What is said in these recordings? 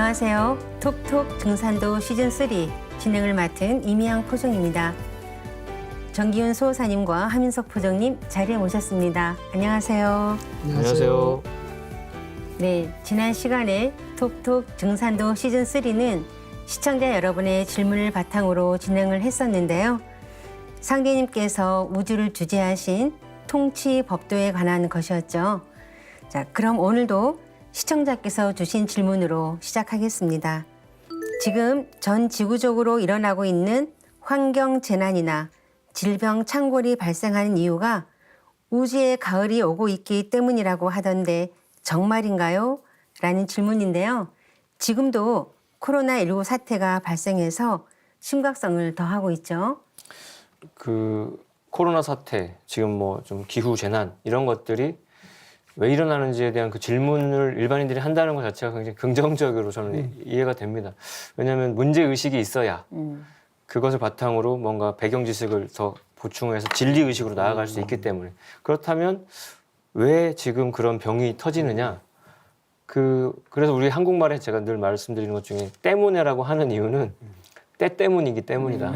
안녕하세요. 톡톡 증산도 시즌3 진행을 맡은 이미양 포정입니다. 정기훈 수호사님과 하민석 포정님 자리에 모셨습니다. 안녕하세요. 안녕하세요. 네, 지난 시간에 톡톡 증산도 시즌3는 시청자 여러분의 질문을 바탕으로 진행을 했었는데요. 상대님께서 우주를 주재하신 통치 법도에 관한 것이었죠. 자, 그럼 오늘도 시청자께서 주신 질문으로 시작하겠습니다. 지금 전 지구적으로 일어나고 있는 환경 재난이나 질병 창궐이 발생하는 이유가 우주의 가을이 오고 있기 때문이라고 하던데 정말인가요? 라는 질문인데요. 지금도 코로나19 사태가 발생해서 심각성을 더하고 있죠. 그 코로나 사태, 지금 뭐 좀 기후 재난 이런 것들이 왜 일어나는지에 대한 그 질문을 일반인들이 한다는 것 자체가 굉장히 긍정적으로 저는 이해가 됩니다. 왜냐하면 문제 의식이 있어야 그것을 바탕으로 뭔가 배경 지식을 더 보충해서 진리 의식으로 나아갈 수 있기 때문에. 그렇다면 왜 지금 그런 병이 터지느냐? 그래서 우리 한국말에 제가 늘 말씀드리는 것 중에 때문에라고 하는 이유는 때 때문이기 때문이다.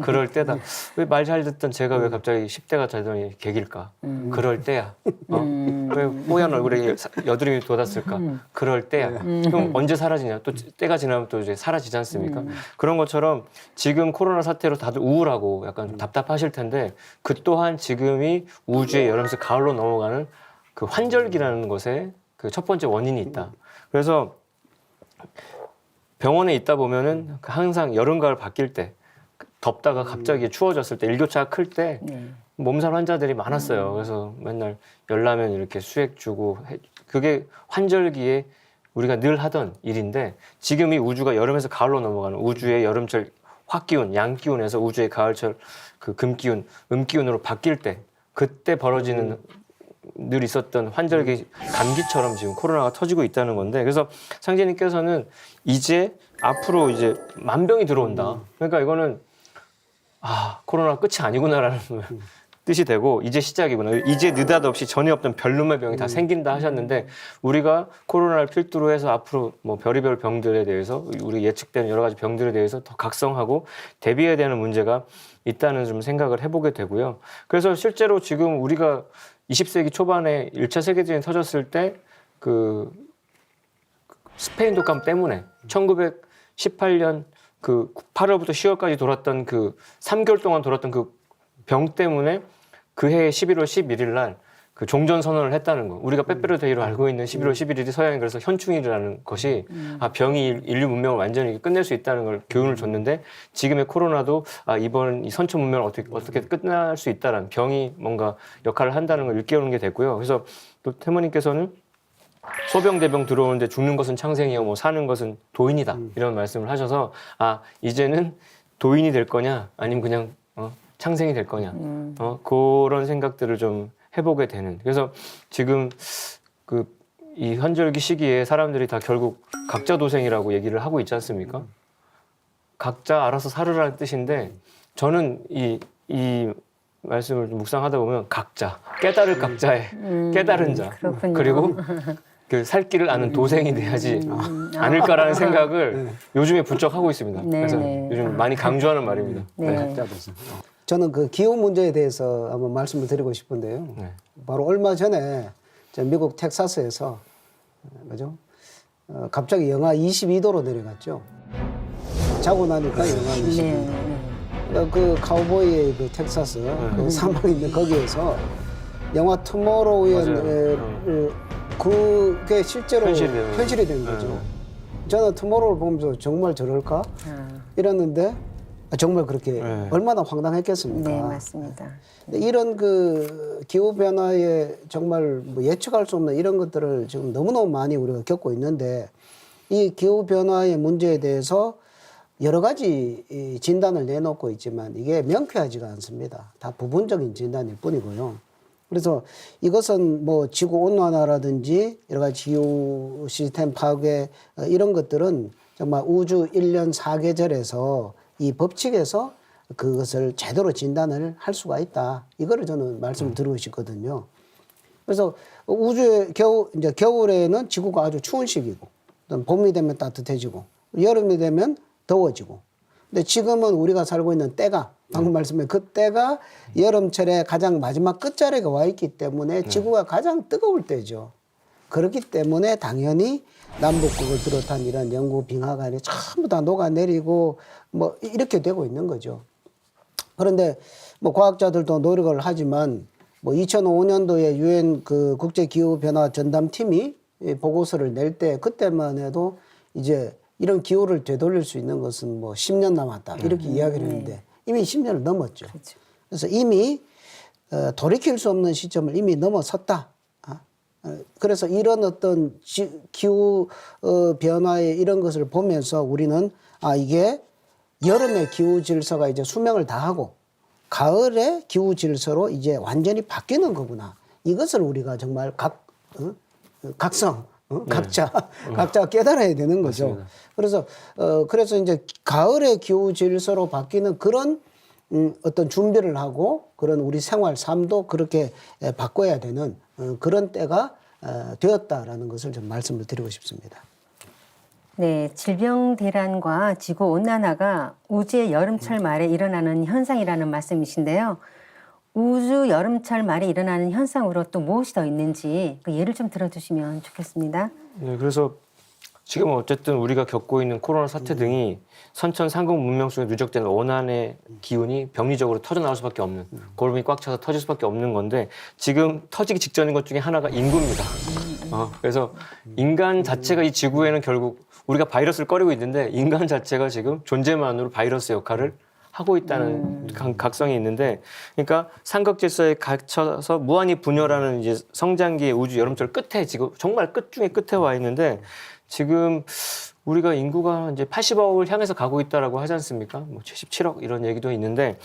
그럴 때다. 왜 말 잘 듣던 제가 왜 갑자기 10대가 되더니 개길까? 그럴 때야. 왜 뽀얀 얼굴에 여드름이 돋았을까? 그럴 때야. 그럼 언제 사라지냐? 또 때가 지나면 또 이제 사라지지 않습니까? 그런 것처럼 지금 코로나 사태로 다들 우울하고 약간 좀 답답하실 텐데 그 또한 지금이 우주의 여름에서 가을로 넘어가는 그 환절기라는 것에 그 첫 번째 원인이 있다. 그래서 병원에 있다 보면은 항상 여름 가을 바뀔 때 덥다가 갑자기 추워졌을 때 일교차가 클 때 몸살 환자들이 많았어요. 그래서 맨날 열나면 이렇게 수액 주고 그게 환절기에 우리가 늘 하던 일인데 지금이 우주가 여름에서 가을로 넘어가는 우주의 여름철 화기운, 양기운에서 우주의 가을철 그 금기운, 음기운으로 바뀔 때 그때 벌어지는 늘 있었던 환절기 감기처럼 지금 코로나가 터지고 있다는 건데 그래서 상제님께서는 이제 앞으로 이제 만병이 들어온다. 그러니까 이거는 코로나 끝이 아니구나라는 뜻이 되고 이제 시작이구나. 이제 느닷없이 전에 없던 별놈의 병이 다 생긴다 하셨는데 우리가 코로나를 필두로 해서 앞으로 뭐 별의별 병들에 대해서 우리 예측되는 여러 가지 병들에 대해서 더 각성하고 대비해야 되는 문제가 있다는 좀 생각을 해보게 되고요. 그래서 실제로 지금 우리가 20세기 초반에 1차 세계대전이 터졌을 때 그 스페인 독감 때문에 1918년 그 8월부터 10월까지 돌았던 그 3개월 동안 돌았던 그 병 때문에 그 해 11월 11일 날 그 종전 선언을 했다는 거. 우리가 빼빼로 데이로 알고 있는 11월 11일이 서양에 그래서 현충일이라는 것이 병이 인류 문명을 완전히 끝낼 수 있다는 걸 교훈을 줬는데 지금의 코로나도 이번 이 선천 문명을 어떻게 끝날 수 있다라는 병이 뭔가 역할을 한다는 걸 일깨우는 게 됐고요. 그래서 또 태모님께서는 소병대병 들어오는데 죽는 것은 창생이요 뭐 사는 것은 도인이다 이런 말씀을 하셔서 이제는 도인이 될 거냐 아니면 그냥 창생이 될 거냐 그런 생각들을 좀 해보게 되는. 그래서 지금 이 환절기 시기에 사람들이 다 결국 각자 도생이라고 얘기를 하고 있지 않습니까? 각자 알아서 살으라는 뜻인데 저는 이 말씀을 좀 묵상하다 보면 각자 깨달을 각자의 깨달은 자 그렇군요. 그리고 그 살 길을 아는 도생이 돼야지 않을까라는 생각을 요즘에 부쩍 하고 있습니다. 그래서 요즘 많이 강조하는 말입니다. 각자 도생. 저는 그 기후 문제에 대해서 한번 말씀을 드리고 싶은데요. 바로 얼마 전에 미국 텍사스에서 그죠? 갑자기 영하 22도로 내려갔죠. 자고 나니까 영하 22도. 그 카우보이의 그 텍사스 그 사막 있는 거기에서 영화 투모로우의 그게 실제로 현실이 된 거죠. 저는 투모로우를 보면서 정말 저럴까 이랬는데 정말 그렇게 얼마나 황당했겠습니까? 네, 맞습니다. 이런 그 기후 변화에 정말 뭐 예측할 수 없는 이런 것들을 지금 너무너무 많이 우리가 겪고 있는데 이 기후 변화의 문제에 대해서 여러 가지 진단을 내놓고 있지만 이게 명쾌하지가 않습니다. 다 부분적인 진단일 뿐이고요. 그래서 이것은 뭐 지구 온난화라든지 여러 가지 기후 시스템 파괴 이런 것들은 정말 우주 1년 4계절에서 이 법칙에서 그것을 제대로 진단을 할 수가 있다. 이거를 저는 말씀을 드리고 싶거든요. 그래서 우주의 이제 겨울에는 지구가 아주 추운 시기고 봄이 되면 따뜻해지고 여름이 되면 더워지고. 근데 지금은 우리가 살고 있는 때가 방금 말씀해 그 때가 여름철에 가장 마지막 끝자리가 와 있기 때문에 지구가 가장 뜨거울 때죠. 그렇기 때문에 당연히 남북극을 비롯한 이런 영구 빙하간이 전부 다 녹아내리고 뭐 이렇게 되고 있는 거죠. 그런데 뭐 과학자들도 노력을 하지만 뭐 2005년도에 유엔 그 국제 기후 변화 전담팀이 이 보고서를 낼 때 그때만 해도 이제 이런 기후를 되돌릴 수 있는 것은 뭐 10년 남았다 이렇게 이야기를 했는데 이미 10년을 넘었죠. 그렇죠. 그래서 이미 돌이킬 수 없는 시점을 이미 넘어섰다. 그래서 이런 어떤 기후 변화의 이런 것을 보면서 우리는 이게 여름의 기후 질서가 이제 수명을 다하고 가을의 기후 질서로 이제 완전히 바뀌는 거구나. 이것을 우리가 정말 각자 깨달아야 되는 거죠. 맞습니다. 그래서 이제 가을의 기후 질서로 바뀌는 그런 어떤 준비를 하고 그런 우리 생활 삶도 그렇게 바꿔야 되는 그런 때가 되었다라는 것을 좀 말씀을 드리고 싶습니다. 네, 질병 대란과 지구 온난화가 우주의 여름철 말에 일어나는 현상이라는 말씀이신데요. 우주 여름철 말에 일어나는 현상으로 또 무엇이 더 있는지 그 예를 좀 들어주시면 좋겠습니다. 네, 그래서 지금 어쨌든 우리가 겪고 있는 코로나 사태 등이 선천 상공 문명 속에 누적된 원한의 기운이 병리적으로 터져나올 수밖에 없는, 골룸이 꽉 차서 터질 수밖에 없는 건데 지금 터지기 직전인 것 중에 하나가 인구입니다. 그래서 인간 자체가 이 지구에는 결국 우리가 바이러스를 꺼리고 있는데 인간 자체가 지금 존재만으로 바이러스 역할을 하고 있다는 각성이 있는데, 그러니까 삼각 질서에 갇혀서 무한히 분열하는 이제 성장기의 우주 여름철 끝에 지금 정말 끝 중에 끝에 와 있는데, 지금 우리가 인구가 이제 80억을 향해서 가고 있다라고 하지 않습니까? 뭐 77억 이런 얘기도 있는데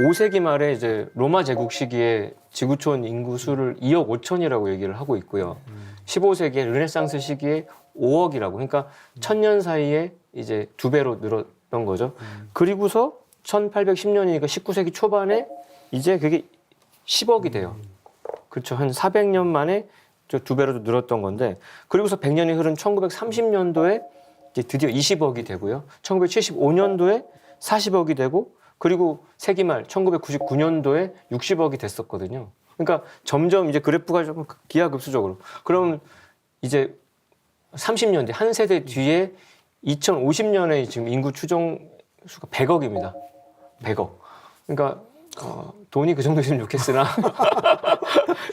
5세기 말에 이제 로마 제국 시기에 지구촌 인구 수를 2억 5천이라고 얘기를 하고 있고요. 15세기에 르네상스 시기에 5억이라고, 그러니까 1000년 사이에 이제 2배로 늘었던 거죠. 그리고서 1810년이니까 19세기 초반에 이제 그게 10억이 돼요. 그렇죠. 한 400년 만에 2배로 늘었던 건데, 그리고서 100년이 흐른 1930년도에 이제 드디어 20억이 되고요. 1975년도에 40억이 되고, 그리고 세기 말 1999년도에 60억이 됐었거든요. 그러니까 점점 이제 그래프가 좀 기하급수적으로. 그럼 이제 30년 뒤, 한 세대 뒤에 2050년에 지금 인구 추정 수가 100억입니다. 100억. 그러니까 돈이 그 정도 있으면 좋겠으나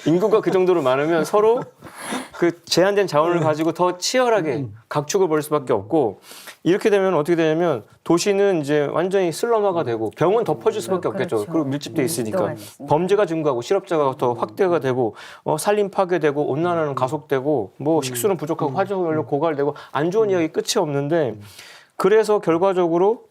인구가 그 정도로 많으면 서로 그 제한된 자원을 가지고 더 치열하게 각축을 벌일 수밖에 없고, 이렇게 되면 어떻게 되냐면 도시는 이제 완전히 슬럼화가 되고 병은 더 퍼질 수밖에 없겠죠. 그렇죠. 그리고 밀집돼 있으니까 범죄가 증가하고 실업자가 더 확대가 되고 산림 파괴되고 온난화는 가속되고 뭐 식수는 부족하고 화재연료 고갈되고 안 좋은 이야기 끝이 없는데, 그래서 결과적으로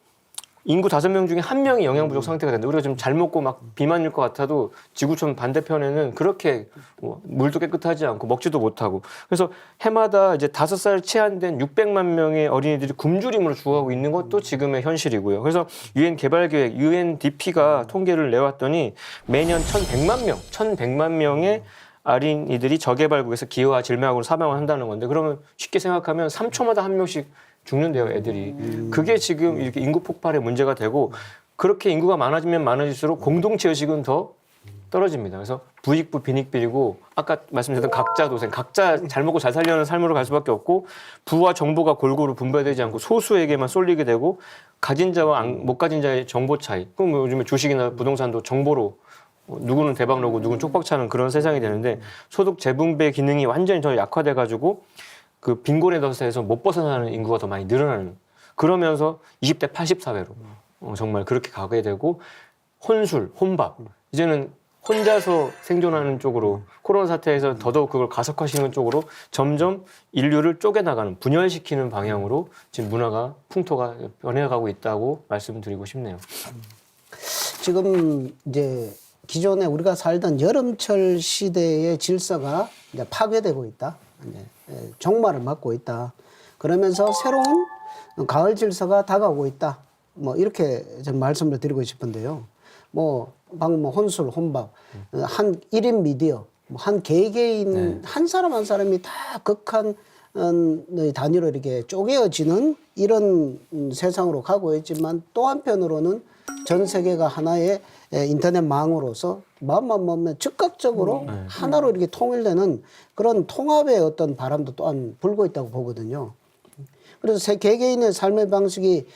인구 5명 중에 1명이 영양 부족 상태가 된다. 우리가 좀 잘 먹고 막 비만일 것 같아도 지구촌 반대편에는 그렇게 물도 깨끗하지 않고 먹지도 못하고, 그래서 해마다 이제 5살 채 안 된 600만 명의 어린이들이 굶주림으로 죽어가고 있는 것도 지금의 현실이고요. 그래서 유엔 개발계획 UNDP가 통계를 내왔더니 매년 1,100만 명의 어린이들이 저개발국에서 기후와 질병으로 사망을 한다는 건데, 그러면 쉽게 생각하면 3초마다 1명씩 죽는데요, 애들이. 그게 지금 이렇게 인구 폭발의 문제가 되고, 그렇게 인구가 많아지면 많아질수록 공동체 의식은 더 떨어집니다. 그래서 부익부 빈익빈이고, 아까 말씀드렸던 각자 도생, 각자 잘 먹고 잘 살려는 삶으로 갈 수밖에 없고, 부와 정보가 골고루 분배되지 않고 소수에게만 쏠리게 되고, 가진 자와 못 가진 자의 정보 차이. 그럼 요즘에 주식이나 부동산도 정보로 누구는 대박 나고 누구는 쪽박 차는 그런 세상이 되는데, 소득 재분배 기능이 완전히 더 약화돼가지고 그 빈곤의 덫에서 못 벗어나는 인구가 더 많이 늘어나는, 그러면서 20대 80사회로 정말 그렇게 가게 되고, 혼술, 혼밥, 이제는 혼자서 생존하는 쪽으로, 코로나 사태에서 더더욱 그걸 가속화시키는 쪽으로 점점 인류를 쪼개나가는, 분열시키는 방향으로 지금 문화가, 풍토가 변해가고 있다고 말씀드리고 싶네요. 지금 이제 기존에 우리가 살던 여름철 시대의 질서가 이제 파괴되고 있다. 이제 종말을 맞고 있다. 그러면서 새로운 가을 질서가 다가오고 있다. 뭐 이렇게 좀 말씀을 드리고 싶은데요. 뭐 방금 뭐 혼술, 혼밥, 한 1인 미디어, 한 개개인 한 사람 한 사람이 다 극한 단위로 이렇게 쪼개어지는 이런 세상으로 가고 있지만 또 한편으로는 전 세계가 하나의 인터넷망으로서 마음만 먹으면 즉각적으로 하나로 이렇게 통일되는 그런 통합의 어떤 바람도 또한 불고 있다고 보거든요. 그래서 개개인의 삶의 방식이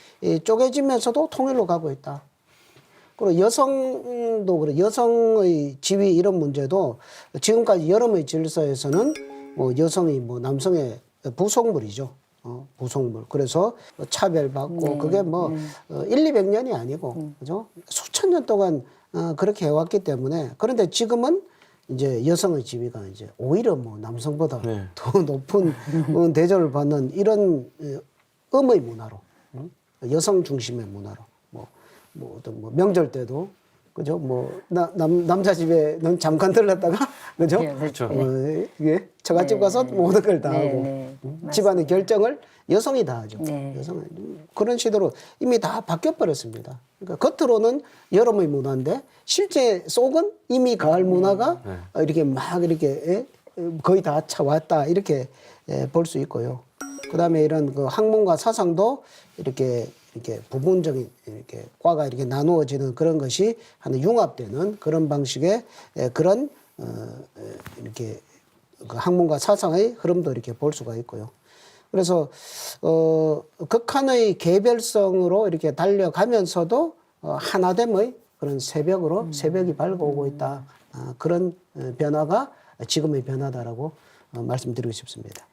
쪼개지면서도 통일로 가고 있다. 그리고 여성도 그래, 여성의 지위 이런 문제도 지금까지 여름의 질서에서는 뭐 여성이 뭐 남성의 부속물이죠. 부속물. 그래서 차별받고 그게 뭐 1, 200년이 아니고 그죠? 수천 년 동안 그렇게 해왔기 때문에 그런데 지금은 이제 여성의 지위가 이제 오히려 뭐 남성보다 더 높은 대접을 받는 이런 음의 문화로 여성 중심의 문화로 뭐 어떤 뭐 명절 때도 그죠? 뭐 남자 집에는 잠깐 들렀다가 그죠? 네, 그렇죠. 이게 처갓집 가서 모든 걸 다 하고 집안의 결정을 여성이 다 하죠. 여성은 그런 시대로 이미 다 바뀌어 버렸습니다. 그러니까 겉으로는 여름의 문화인데 실제 속은 이미 가을 문화가 이렇게 막 이렇게 거의 다 차왔다 이렇게 볼 수 있고요. 그다음에 이런 그 학문과 사상도 이렇게 부분적인 이렇게 과가 이렇게 나누어지는 그런 것이 하나 융합되는 그런 방식의 그런 이렇게 그 학문과 사상의 흐름도 이렇게 볼 수가 있고요. 그래서 극한의 개별성으로 이렇게 달려가면서도 하나됨의 그런 새벽이 밝아오고 있다. 그런 변화가 지금의 변화다라고 말씀드리고 싶습니다.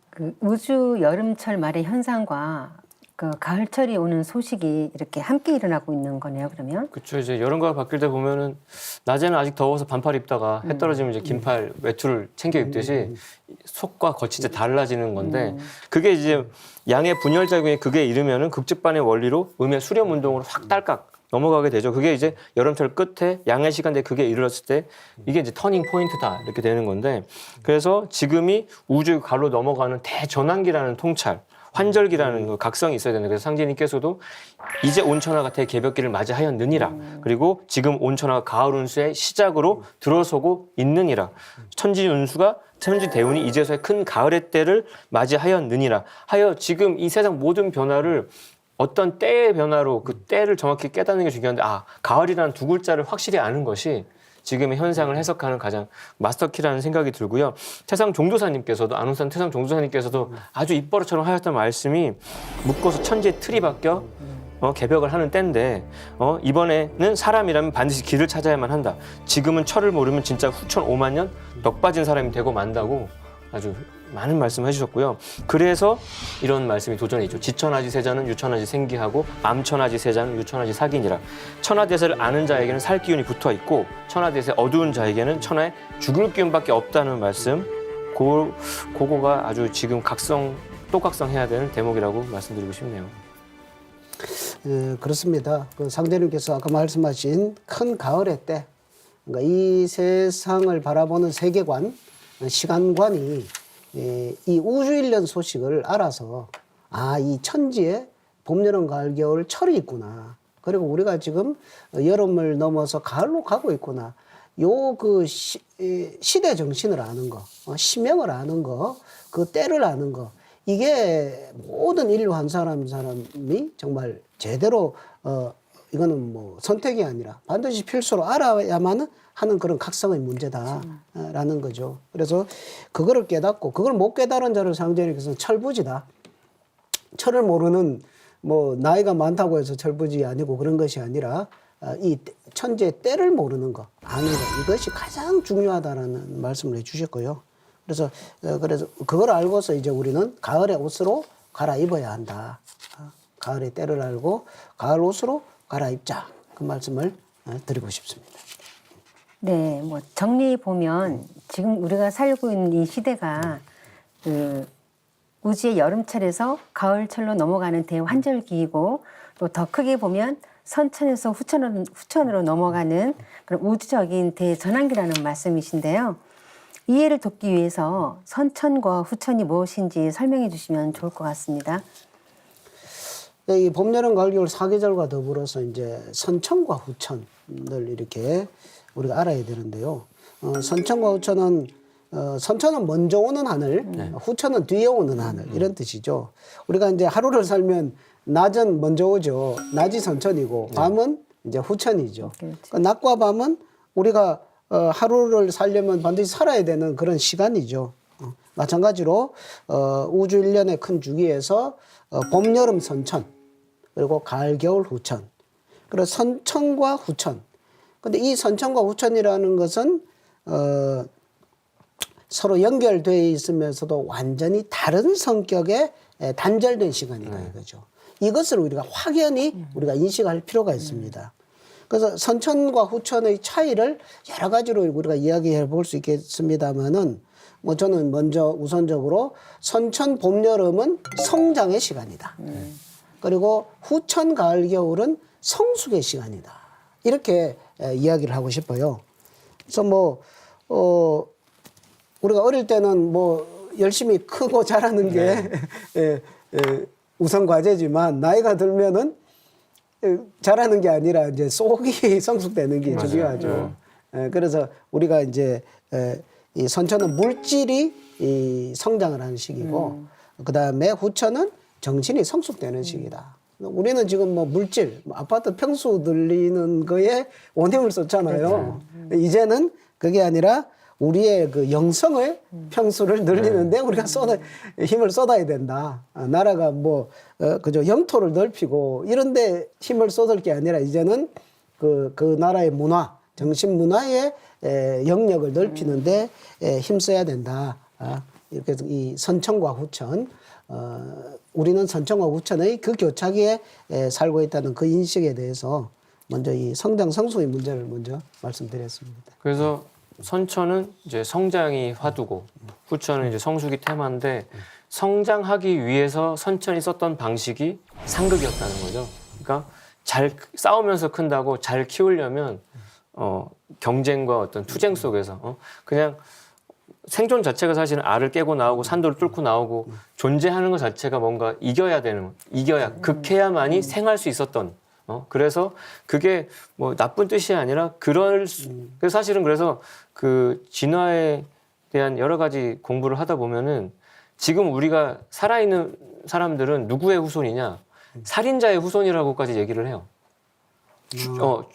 그 우주 여름철 말의 현상과 그 가을철이 오는 소식이 이렇게 함께 일어나고 있는 거네요. 그러면 그렇죠. 이제 여름과 바뀔 때 보면은 낮에는 아직 더워서 반팔 입다가 해 떨어지면 이제 긴팔 외투를 챙겨 입듯이 속과 겉이 이제 달라지는 건데 그게 이제 양의 분열작용이 그게 이르면은 극직반의 원리로 음의 수렴 운동으로 확 딸깍 넘어가게 되죠. 그게 이제 여름철 끝에 양의 시간대에 그게 이르렀을 때 이게 이제 터닝 포인트다 이렇게 되는 건데 그래서 지금이 우주 가로 넘어가는 대전환기라는 통찰 환절기라는 그 각성이 있어야 되는데 그래서 상제님께서도 이제 온천하가 대개벽기를 맞이하였느니라 그리고 지금 온천하가 가을 운수의 시작으로 들어서고 있느니라 천지대운이 이제서야 큰 가을의 때를 맞이하였느니라 하여 지금 이 세상 모든 변화를 어떤 때의 변화로 그 때를 정확히 깨닫는 게 중요한데 가을이라는 두 글자를 확실히 아는 것이 지금의 현상을 해석하는 가장 마스터키라는 생각이 들고요. 태상 종도사님께서도 안온산 태상 종도사님께서도 아주 입버릇처럼 하였던 말씀이 묶어서 천지의 틀이 바뀌어 개벽을 하는 때인데 이번에는 사람이라면 반드시 길을 찾아야만 한다. 지금은 철을 모르면 진짜 후천 5만 년 넋 빠진 사람이 되고 만다고 아주 많은 말씀을 해주셨고요. 그래서 이런 말씀이 도전이죠. 지천하지 세자는 유천하지 생기하고 암천하지 세자는 유천하지 사기니라. 천하대세를 아는 자에게는 살 기운이 붙어 있고 천하대세 어두운 자에게는 천하에 죽을 기운밖에 없다는 말씀. 그거가 아주 지금 똑각성해야 되는 대목이라고 말씀드리고 싶네요. 그렇습니다. 그 상대님께서 아까 말씀하신 큰 가을의 때, 그러니까 이 세상을 바라보는 세계관, 시간관이 이 우주일련 소식을 알아서 이 천지에 봄, 여름, 가을, 겨울, 철이 있구나. 그리고 우리가 지금 여름을 넘어서 가을로 가고 있구나. 요 그 시대 정신을 아는 거, 시명을 아는 거, 그 때를 아는 거. 이게 모든 인류 한 사람이 정말 제대로 이거는 뭐 선택이 아니라 반드시 필수로 알아야만 하는 그런 각성의 문제다라는 거죠. 그래서 그거를 깨닫고 그걸 못 깨달은 자를 상대님께서는 철부지다. 철을 모르는 뭐 나이가 많다고 해서 철부지 아니고 그런 것이 아니라 이 천지의 때를 모르는 거, 아는 거 이것이 가장 중요하다라는 말씀을 해주셨고요. 그래서 그걸 알고서 이제 우리는 가을의 옷으로 갈아입어야 한다. 가을의 때를 알고 가을 옷으로 갈아입자. 그 말씀을 드리고 싶습니다. 네, 뭐 정리해 보면 지금 우리가 살고 있는 이 시대가 그 우주의 여름철에서 가을철로 넘어가는 대환절기이고 또 더 크게 보면 선천에서 후천으로 넘어가는 그런 우주적인 대전환기라는 말씀이신데요. 이해를 돕기 위해서 선천과 후천이 무엇인지 설명해 주시면 좋을 것 같습니다. 이 봄, 여름, 가을, 겨울 사계절과 더불어서 이제 선천과 후천을 이렇게 우리가 알아야 되는데요. 선천과 후천은 선천은 먼저 오는 하늘, 후천은 뒤에 오는 하늘 이런 뜻이죠. 우리가 이제 하루를 살면 낮은 먼저 오죠. 낮이 선천이고 밤은 이제 후천이죠. 그러니까 낮과 밤은 우리가 하루를 살려면 반드시 살아야 되는 그런 시간이죠. 마찬가지로 우주 일련의 큰 주기에서 봄, 여름 선천, 그리고 가을, 겨울 후천. 그리고 선천과 후천. 근데 이 선천과 후천이라는 것은 서로 연결되어 있으면서도 완전히 다른 성격의 단절된 시간이다 이거죠. 이것을 우리가 확연히 우리가 인식할 필요가 있습니다. 그래서 선천과 후천의 차이를 여러 가지로 우리가 이야기해 볼 수 있겠습니다만은 뭐 저는 먼저 우선적으로 선천 봄 여름은 성장의 시간이다. 그리고 후천 가을 겨울은 성숙의 시간이다. 이렇게 이야기를 하고 싶어요. 그래서 뭐 우리가 어릴 때는 뭐 열심히 크고 자라는 게 우선 과제지만 나이가 들면은 자라는 게 아니라 이제 속이 성숙되는 게 중요하죠. 그래서 우리가 이제 이 선천은 물질이 이 성장을 하는 시기고 그 다음에 후천은 정신이 성숙되는 시기다. 우리는 지금 뭐 물질, 아파트 평수 늘리는 거에 원힘을 썼잖아요. 이제는 그게 아니라 우리의 그 영성의 평수를 늘리는데 우리가 힘을 쏟아야 된다. 나라가 뭐 그저 영토를 넓히고 이런데 힘을 쏟을 게 아니라 이제는 그 나라의 문화, 정신 문화의 영역을 넓히는데 힘써야 된다. 이렇게 해서 이 선천과 후천, 우리는 선천과 후천의 그 교차기에 살고 있다는 그 인식에 대해서 먼저 이 성장 성숙의 문제를 먼저 말씀드렸습니다. 그래서 선천은 이제 성장이 화두고 후천은 이제 성숙이 테마인데 성장하기 위해서 선천이 썼던 방식이 상극이었다는 거죠. 그러니까 잘 싸우면서 큰다고 잘 키우려면 경쟁과 어떤 투쟁 속에서 그냥 생존 자체가 사실은 알을 깨고 나오고 산도를 뚫고 나오고 존재하는 것 자체가 뭔가 이겨야 극해야만이 생할 수 있었던 그래서 그게 뭐 나쁜 뜻이 아니라 그래서 사실은 그래서 그 진화에 대한 여러 가지 공부를 하다 보면은 지금 우리가 살아있는 사람들은 누구의 후손이냐? 살인자의 후손이라고까지 얘기를 해요.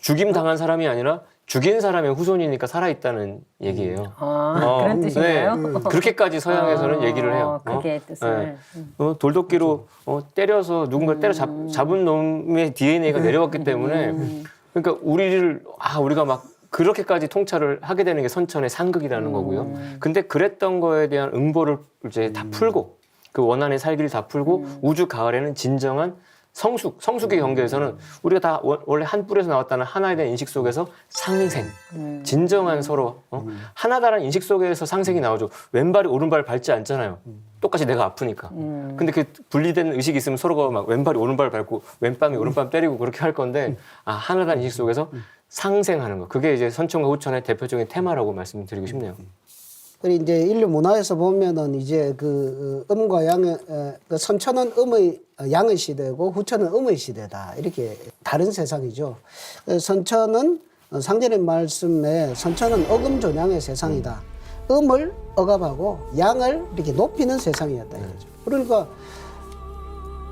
죽임 당한 사람이 아니라 죽인 사람의 후손이니까 살아있다는 얘기예요. 그런 뜻인가요? 네, 그렇게까지 서양에서는 얘기를 해요. 그게 뜻을. 돌도끼로 때려서 누군가를 때려 잡은 놈의 DNA가 내려왔기 때문에 그러니까 우리가 막 그렇게까지 통찰을 하게 되는 게 선천의 상극이라는 거고요. 근데 그랬던 거에 대한 응보를 이제 다 풀고 그 원한의 살기를 다 풀고 우주 가을에는 진정한 성숙의 경계에서는 우리가 다 원래 한 뿔에서 나왔다는 하나에 대한 인식 속에서 상생, 진정한 서로 하나다라는 인식 속에서 상생이 나오죠. 왼발이 오른발을 밟지 않잖아요. 똑같이 내가 아프니까. 근데 그 분리된 의식이 있으면 서로가 막 왼발이 오른발을 밟고 왼뺨이 오른뺨 때리고 그렇게 할 건데 하나다라는 인식 속에서 상생하는 거. 그게 이제 선천과 후천의 대표적인 테마라고 말씀드리고 싶네요. 그리고 이제 인류 문화에서 보면은 이제 그 음과 양의 선천은 양의 시대고 후천은 음의 시대다. 이렇게 다른 세상이죠. 선천은 상제님 말씀에 선천은 어금존양의 세상이다. 음을 억압하고 양을 이렇게 높이는 세상이었다 이거죠. 그러니까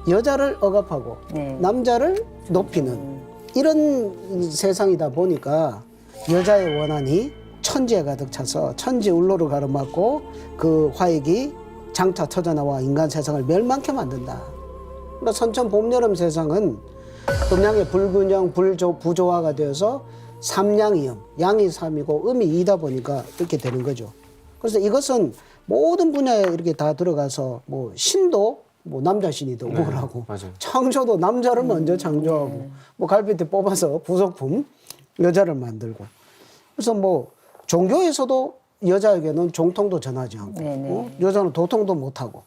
여자를 억압하고 남자를 높이는 이런 세상이다 보니까 여자의 원한이 천지에 가득 차서 천지울로를 가로막고 그 화익이 장차 터져나와 인간 세상을 멸망케 만든다. 그러니까 선천 봄 여름 세상은 음양의 불균형 부조화가 되어서 삼양이 양이 삼이고 음이 이다 보니까 이렇게 되는 거죠. 그래서 이것은 모든 분야에 이렇게 다 들어가서 뭐 신도 뭐 남자 신이 되고 하고 창조도 남자를 먼저 창조하고 뭐 갈비뼈 뽑아서 부속품 여자를 만들고 그래서 뭐 종교에서도 여자에게는 종통도 전하지 않고 여자는 도통도 못하고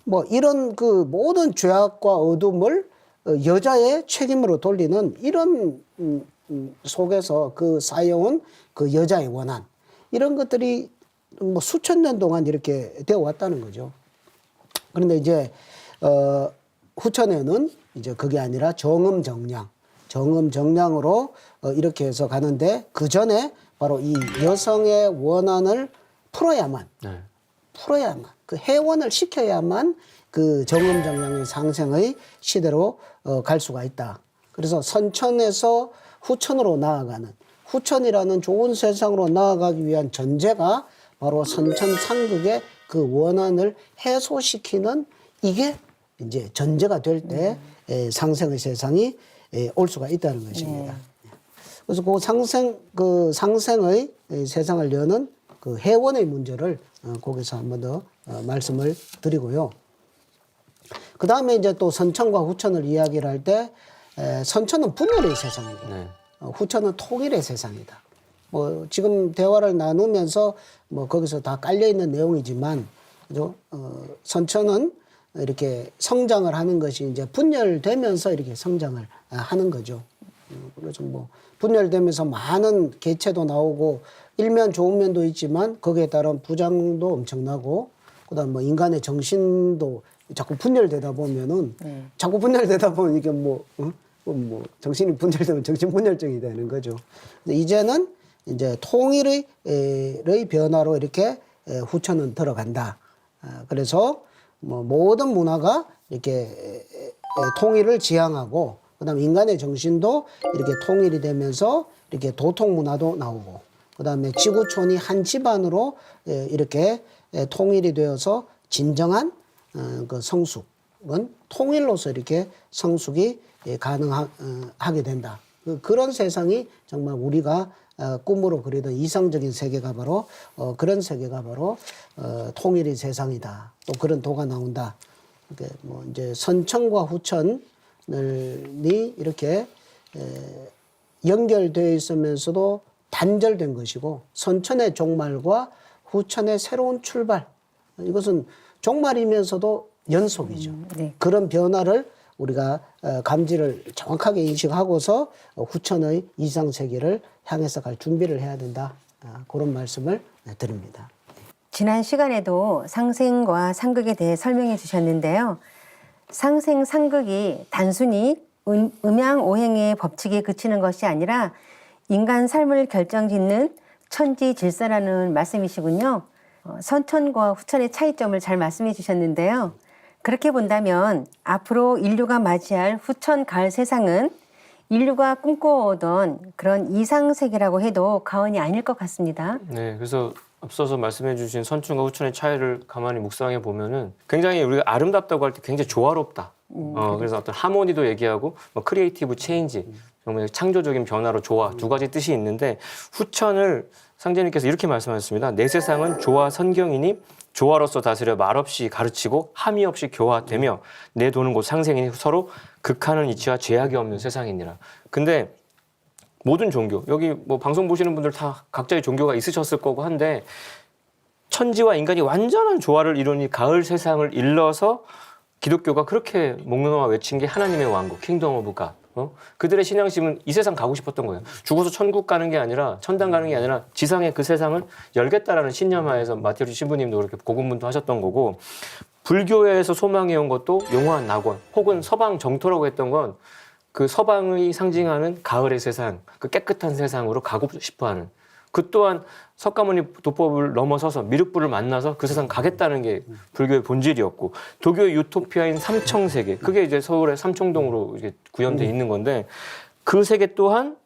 뭐 이런 그 모든 죄악과 어둠을 여자의 책임으로 돌리는 이런 속에서 그 쌓여온 그 여자의 원한 이런 것들이 뭐 수천 년 동안 이렇게 되어 왔다는 거죠. 그런데 이제 후천에는 이제 그게 아니라 정음정량으로 이렇게 해서 가는데 그 전에 바로 이 여성의 원한을 풀어야만 네. 그 해원을 시켜야만 그 정음정량의 상생의 시대로 갈 수가 있다. 그래서 선천에서 후천으로 나아가는 후천이라는 좋은 세상으로 나아가기 위한 전제가 바로 선천 상극의 그 원한을 해소시키는 이게 이제 전제가 될 때 상생의 세상이 올 수가 있다는 것입니다. 그래서 그 상생의 세상을 여는 그 해원의 문제를 거기서 한 번 더 말씀을 드리고요. 그 다음에 이제 또 선천과 후천을 이야기를 할 때 선천은 분열의 세상이고 네. 후천은 통일의 세상이다. 뭐 지금 대화를 나누면서 뭐 거기서 다 깔려 있는 내용이지만 그죠? 선천은 이렇게 성장을 하는 것이 이제 분열되면서 이렇게 성장을 하는 거죠. 그래서 뭐 분열되면서 많은 개체도 나오고 일면 좋은 면도 있지만 거기에 따른 부작용도 엄청나고 그다음 뭐 인간의 정신도 자꾸 분열되다 보면은 자꾸 분열되다 보면 이게 뭐 정신이 분열되면 정신분열증이 되는 거죠. 이제는 이제 통일의 변화로 이렇게 후천은 들어간다. 그래서 뭐 모든 문화가 이렇게 통일을 지향하고 그다음 인간의 정신도 이렇게 통일이 되면서 이렇게 도통 문화도 나오고 그다음에 지구촌이 한 집안으로 이렇게 통일이 되어서 진정한 그 성숙은 통일로서 이렇게 성숙이 가능하게 된다. 그런 세상이 정말 우리가 꿈으로 그리던 이상적인 세계가 바로 그런 세계가 바로 통일의 세상이다. 또 그런 도가 나온다. 뭐 이제 선천과 후천이 이렇게 연결되어 있으면서도 단절된 것이고 선천의 종말과 후천의 새로운 출발 이것은 종말이면서도 연속이죠. 네. 그런 변화를 우리가 감지를 정확하게 인식하고서 후천의 이상세계를 향해서 갈 준비를 해야 된다. 그런 말씀을 드립니다. 지난 시간에도 상생과 상극에 대해 설명해 주셨는데요. 상생, 상극이 단순히 음양오행의 법칙에 그치는 것이 아니라 인간 삶을 결정짓는 천지 질서라는 말씀이시군요. 선천과 후천의 차이점을 잘 말씀해 주셨는데요. 그렇게 본다면 앞으로 인류가 맞이할 후천 가을 세상은 인류가 꿈꿔오던 그런 이상세계라고 해도 과언이 아닐 것 같습니다. 네, 그래서 앞서서 말씀해 주신 선천과 후천의 차이를 가만히 묵상해 보면은 굉장히 우리가 아름답다고 할 때 굉장히 조화롭다. 그래서 어떤 하모니도 얘기하고 뭐 크리에이티브 체인지, 정말 창조적인 변화로 조화 두 가지 뜻이 있는데 후천을 상제님께서 이렇게 말씀하셨습니다. 내 세상은 조화 선경이니 조화로서 다스려 말없이 가르치고 함이 없이 교화되며 내 도는 곳 상생이니 서로 극하는 이치와 죄악이 없는 세상이니라. 근데 모든 종교, 여기 뭐 방송 보시는 분들 다 각자의 종교가 있으셨을 거고 한데 천지와 인간이 완전한 조화를 이루니 가을 세상을 일러서 기독교가 그렇게 목놓아 외친 게 하나님의 왕국, 킹덤 오브 갓. 그들의 신앙심은 이 세상 가고 싶었던 거예요. 죽어서 천국 가는 게 아니라 천당 가는 게 아니라 지상의 그 세상을 열겠다라는 신념하에서 마테오 신부님도 그렇게 고군분투 하셨던 거고 불교에서 소망해온 것도 영원한 낙원 혹은 서방 정토라고 했던 건 그 서방의 상징하는 가을의 세상, 그 깨끗한 세상으로 가고 싶어하는 그 또한 석가모니 도법을 넘어서서 미륵불을 만나서 그 세상 가겠다는 게 불교의 본질이었고 도교의 유토피아인 삼청세계 그게 이제 서울의 삼청동으로 이제 구현돼 있는 건데 그 세계 또한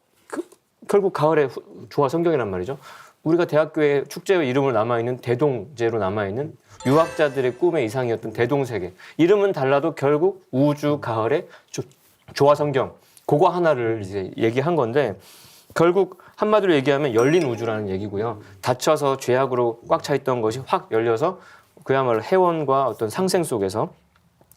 결국 가을의 조화 성경이란 말이죠. 우리가 대학교에 축제의 이름으로 남아있는 대동제로 남아있는 유학자들의 꿈의 이상이었던 대동세계 이름은 달라도 결국 우주 가을의 조화 성경 그거 하나를 이제 얘기한 건데 결국 한마디로 얘기하면 열린 우주라는 얘기고요. 닫혀서 죄악으로 꽉 차 있던 것이 확 열려서 그야말로 해원과 어떤 상생 속에서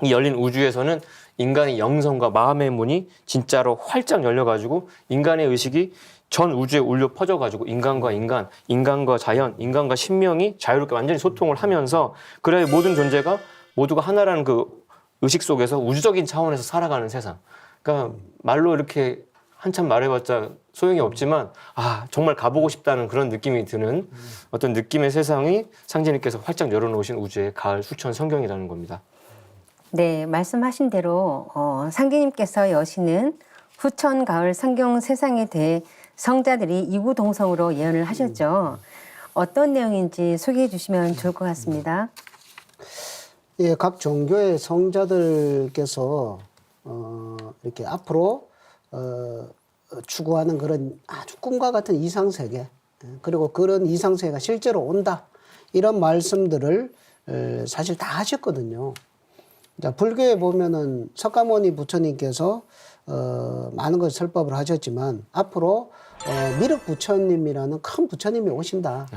이 열린 우주에서는 인간의 영성과 마음의 문이 진짜로 활짝 열려가지고 인간의 의식이 전 우주에 울려 퍼져가지고 인간과 인간, 인간과 자연, 인간과 신명이 자유롭게 완전히 소통을 하면서 그래야 모든 존재가 모두가 하나라는 그 의식 속에서 우주적인 차원에서 살아가는 세상. 그러니까 말로 이렇게 한참 말해봤자 소용이 없지만 정말 가보고 싶다는 그런 느낌이 드는 어떤 느낌의 세상이 상제님께서 활짝 열어놓으신 우주의 가을 후천 성경이라는 겁니다. 네, 말씀하신 대로 상제님께서 여시는 후천 가을 성경 세상에 대해 성자들이 이구동성으로 예언을 하셨죠. 어떤 내용인지 소개해 주시면 좋을 것 같습니다. 예, 각 종교의 성자들께서 이렇게 앞으로 추구하는 그런 아주 꿈과 같은 이상세계, 그리고 그런 이상세계가 실제로 온다, 이런 말씀들을 사실 다 하셨거든요. 자, 불교에 보면은 석가모니 부처님께서 많은 것을 설법을 하셨지만 앞으로 미륵 부처님이라는 큰 부처님이 오신다.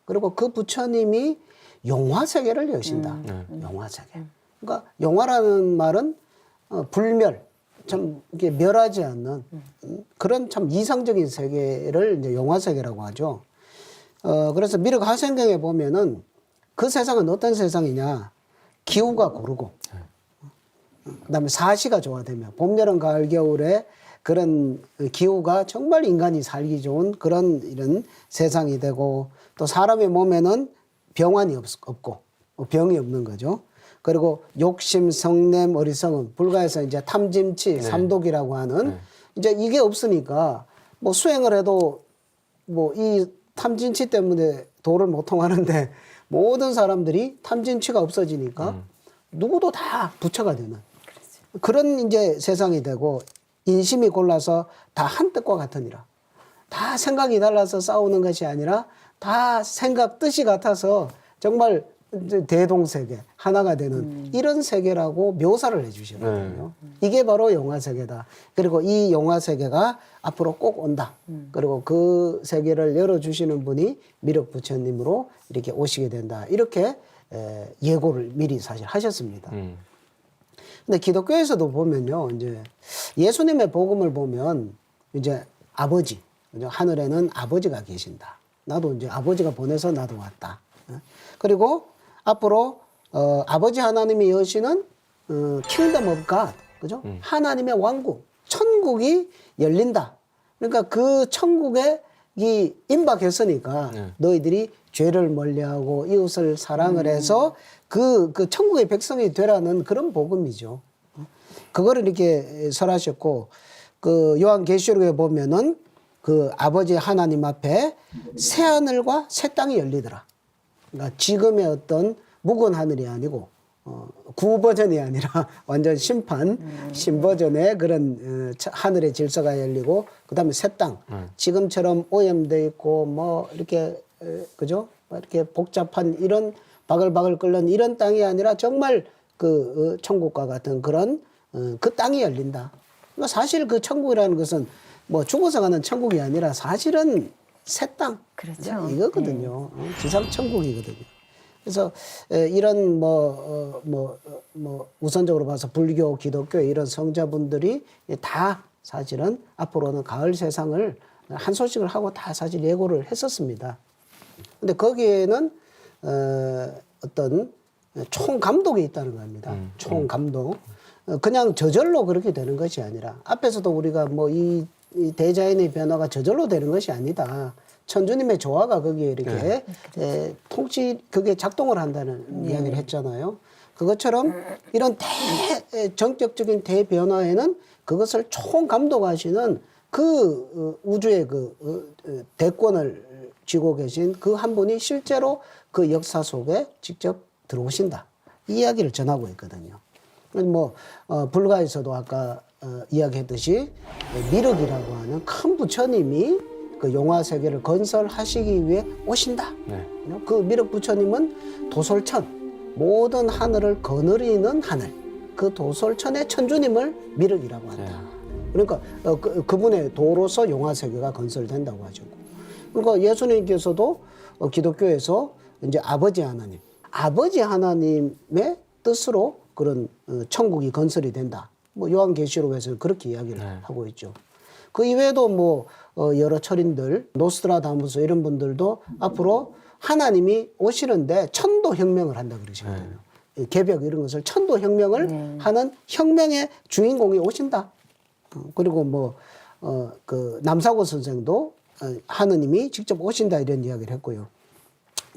그리고 그 부처님이 용화세계를 여신다. 용화세계. 그러니까 용화라는 말은 불멸, 참 이게 멸하지 않는 그런 참 이상적인 세계를 이제 용화세계라고 하죠. 그래서 미륵 하생경에 보면은 그 세상은 어떤 세상이냐? 기후가 고르고, 그다음에 사시가 조화되며 봄, 여름, 가을, 겨울에 그런 기후가 정말 인간이 살기 좋은 그런 이런 세상이 되고, 또 사람의 몸에는 병환이 없고 병이 없는 거죠. 그리고 욕심, 성냄, 어리석음, 불가에서 이제 탐짐치, 삼독이라고 하는 이제 이게 없으니까 뭐 수행을 해도 뭐 이 탐진치 때문에 도를 못 통하는데 모든 사람들이 탐진치가 없어지니까 누구도 다 부처가 되는 그런 이제 세상이 되고, 인심이 골라서 다 한 뜻과 같으니라. 다 생각이 달라서 싸우는 것이 아니라 다 생각 뜻이 같아서 정말 이제 대동세계 하나가 되는 이런 세계라고 묘사를 해주시거든요. 이게 바로 용화세계다. 그리고 이 용화세계가 앞으로 꼭 온다. 그리고 그 세계를 열어주시는 분이 미륵 부처님으로 이렇게 오시게 된다. 이렇게 예고를 미리 사실 하셨습니다. 근데 기독교에서도 보면요, 이제 예수님의 복음을 보면 이제 아버지, 하늘에는 아버지가 계신다. 나도 이제 아버지가 보내서 나도 왔다. 그리고 앞으로 아버지 하나님이 여시는 킹덤 오브 갓, 그죠? 하나님의 왕국, 천국이 열린다. 그러니까 그 천국에 이 임박했으니까 너희들이 죄를 멀리하고 이웃을 사랑을 해서 그 천국의 백성이 되라는 그런 복음이죠. 그거를 이렇게 설하셨고, 그 요한계시록에 보면은 그 아버지 하나님 앞에 새 하늘과 새 땅이 열리더라. 그러니까 지금의 어떤 묵은 하늘이 아니고 구버전이 아니라 완전 신버전의 그런 하늘의 질서가 열리고, 그다음에 새 땅, 지금처럼 오염돼 있고 뭐 이렇게 그죠? 이렇게 복잡한 이런 바글바글 끓는 이런 땅이 아니라 정말 그 천국과 같은 그런 그 땅이 열린다. 그러니까 사실 그 천국이라는 것은 뭐 죽어서 가는 천국이 아니라 사실은 새 땅, 그렇죠. 이거거든요. 지상 천국이거든요. 그래서 이런 우선적으로 봐서 불교, 기독교 이런 성자분들이 다 사실은 앞으로는 가을 세상을 한 소식을 하고 다 사실 예고를 했었습니다. 근데 거기에는 어떤 총감독이 있다는 겁니다. 총감독. 그냥 저절로 그렇게 되는 것이 아니라, 앞에서도 우리가 뭐 이 대자연의 변화가 저절로 되는 것이 아니다. 천주님의 조화가 거기에 이렇게 그게 작동을 한다는 이야기를 했잖아요. 그것처럼 이런 정격적인 대변화에는 그것을 총감독하시는 그 우주의 그 대권을 쥐고 계신 그 한 분이 실제로 그 역사 속에 직접 들어오신다. 이 이야기를 전하고 있거든요. 뭐 불가에서도 아까 이야기했듯이 미륵이라고 하는 큰 부처님이 그 용화 세계를 건설하시기 위해 오신다. 그 미륵 부처님은 도솔천, 모든 하늘을 거느리는 하늘, 그 도솔천의 천주님을 미륵이라고 한다. 그러니까 그분의 도로서 용화 세계가 건설된다고 하죠. 그러니까 예수님께서도 기독교에서 이제 아버지 하나님의 뜻으로 그런 천국이 건설이 된다. 뭐 요한계시록에서는 그렇게 이야기를 하고 있죠. 그 이외에도 뭐 여러 철인들, 노스트라다무스 이런 분들도 앞으로 하나님이 오시는데 천도 혁명을 한다 그러시거든요. 개벽 이런 것을 천도 혁명을 하는 혁명의 주인공이 오신다. 그리고 뭐 그 남사고 선생도 하느님이 직접 오신다 이런 이야기를 했고요.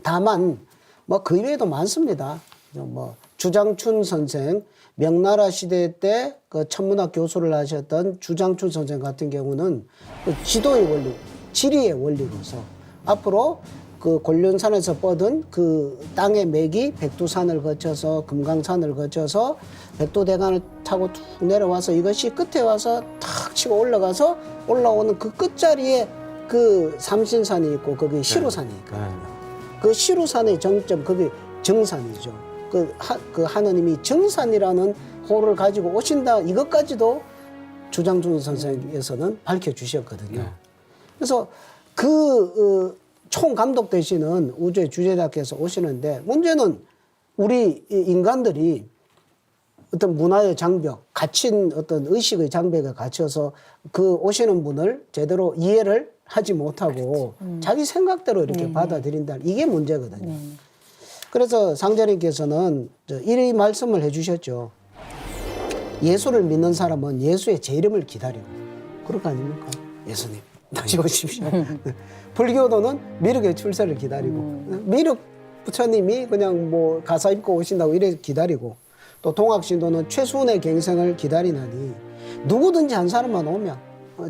다만 뭐 그 이외에도 많습니다. 뭐 주장춘 선생, 명나라 시대 때 그 천문학 교수를 하셨던 주장춘 선생 같은 경우는 그 지도의 원리, 지리의 원리로서 앞으로 그 곤륜산에서 뻗은 그 땅의 맥이 백두산을 거쳐서 금강산을 거쳐서 백두대간을 타고 툭 내려와서 이것이 끝에 와서 탁 치고 올라가서 올라오는 그 끝자리에 그 삼신산이 있고 거기 시루산이 있거든요. 그 시루산의 정점 거기 정산이죠. 그 하느님이 정산이라는 호를 가지고 오신다 이것까지도 주장준 선생님께서는 밝혀주셨거든요. 그래서 그 총감독 되시는 우주의 주제자께서 오시는데 문제는 우리 인간들이 어떤 문화의 장벽, 갇힌 어떤 의식의 장벽에 갇혀서 그 오시는 분을 제대로 이해를 하지 못하고 자기 생각대로 이렇게 받아들인다. 이게 문제거든요. 그래서 상제님께서는 이 말씀을 해주셨죠. 예수를 믿는 사람은 예수의 재림을 기다리고 그럴 거 아닙니까? 예수님 다시 오십시오. 불교도는 미륵의 출세를 기다리고 미륵 부처님이 그냥 뭐 가사 입고 오신다고 이래 기다리고 또 동학신도는 최순의 갱생을 기다리나니 누구든지 한 사람만 오면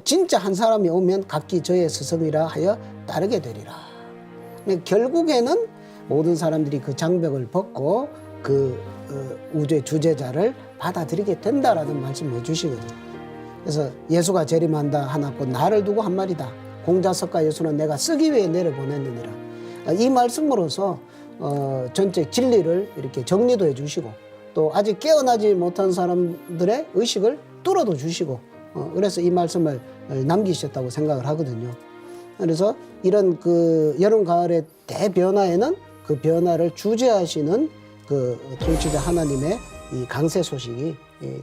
진짜 한 사람이 오면 각기 저의 스승이라 하여 따르게 되리라. 결국에는 모든 사람들이 그 장벽을 벗고 그 우주의 주제자를 받아들이게 된다라는 말씀을 해주시거든요. 그래서 예수가 재림한다 하나뿐 나를 두고 한 말이다. 공자석가 예수는 내가 쓰기 위해 내려보냈느니라. 이 말씀으로서 전체 진리를 이렇게 정리도 해주시고 또 아직 깨어나지 못한 사람들의 의식을 뚫어도 주시고 그래서 이 말씀을 남기셨다고 생각을 하거든요. 그래서 이런 그 여름 가을의 대변화에는 그 변화를 주재하시는 그 통치자 하나님의 이 강세 소식이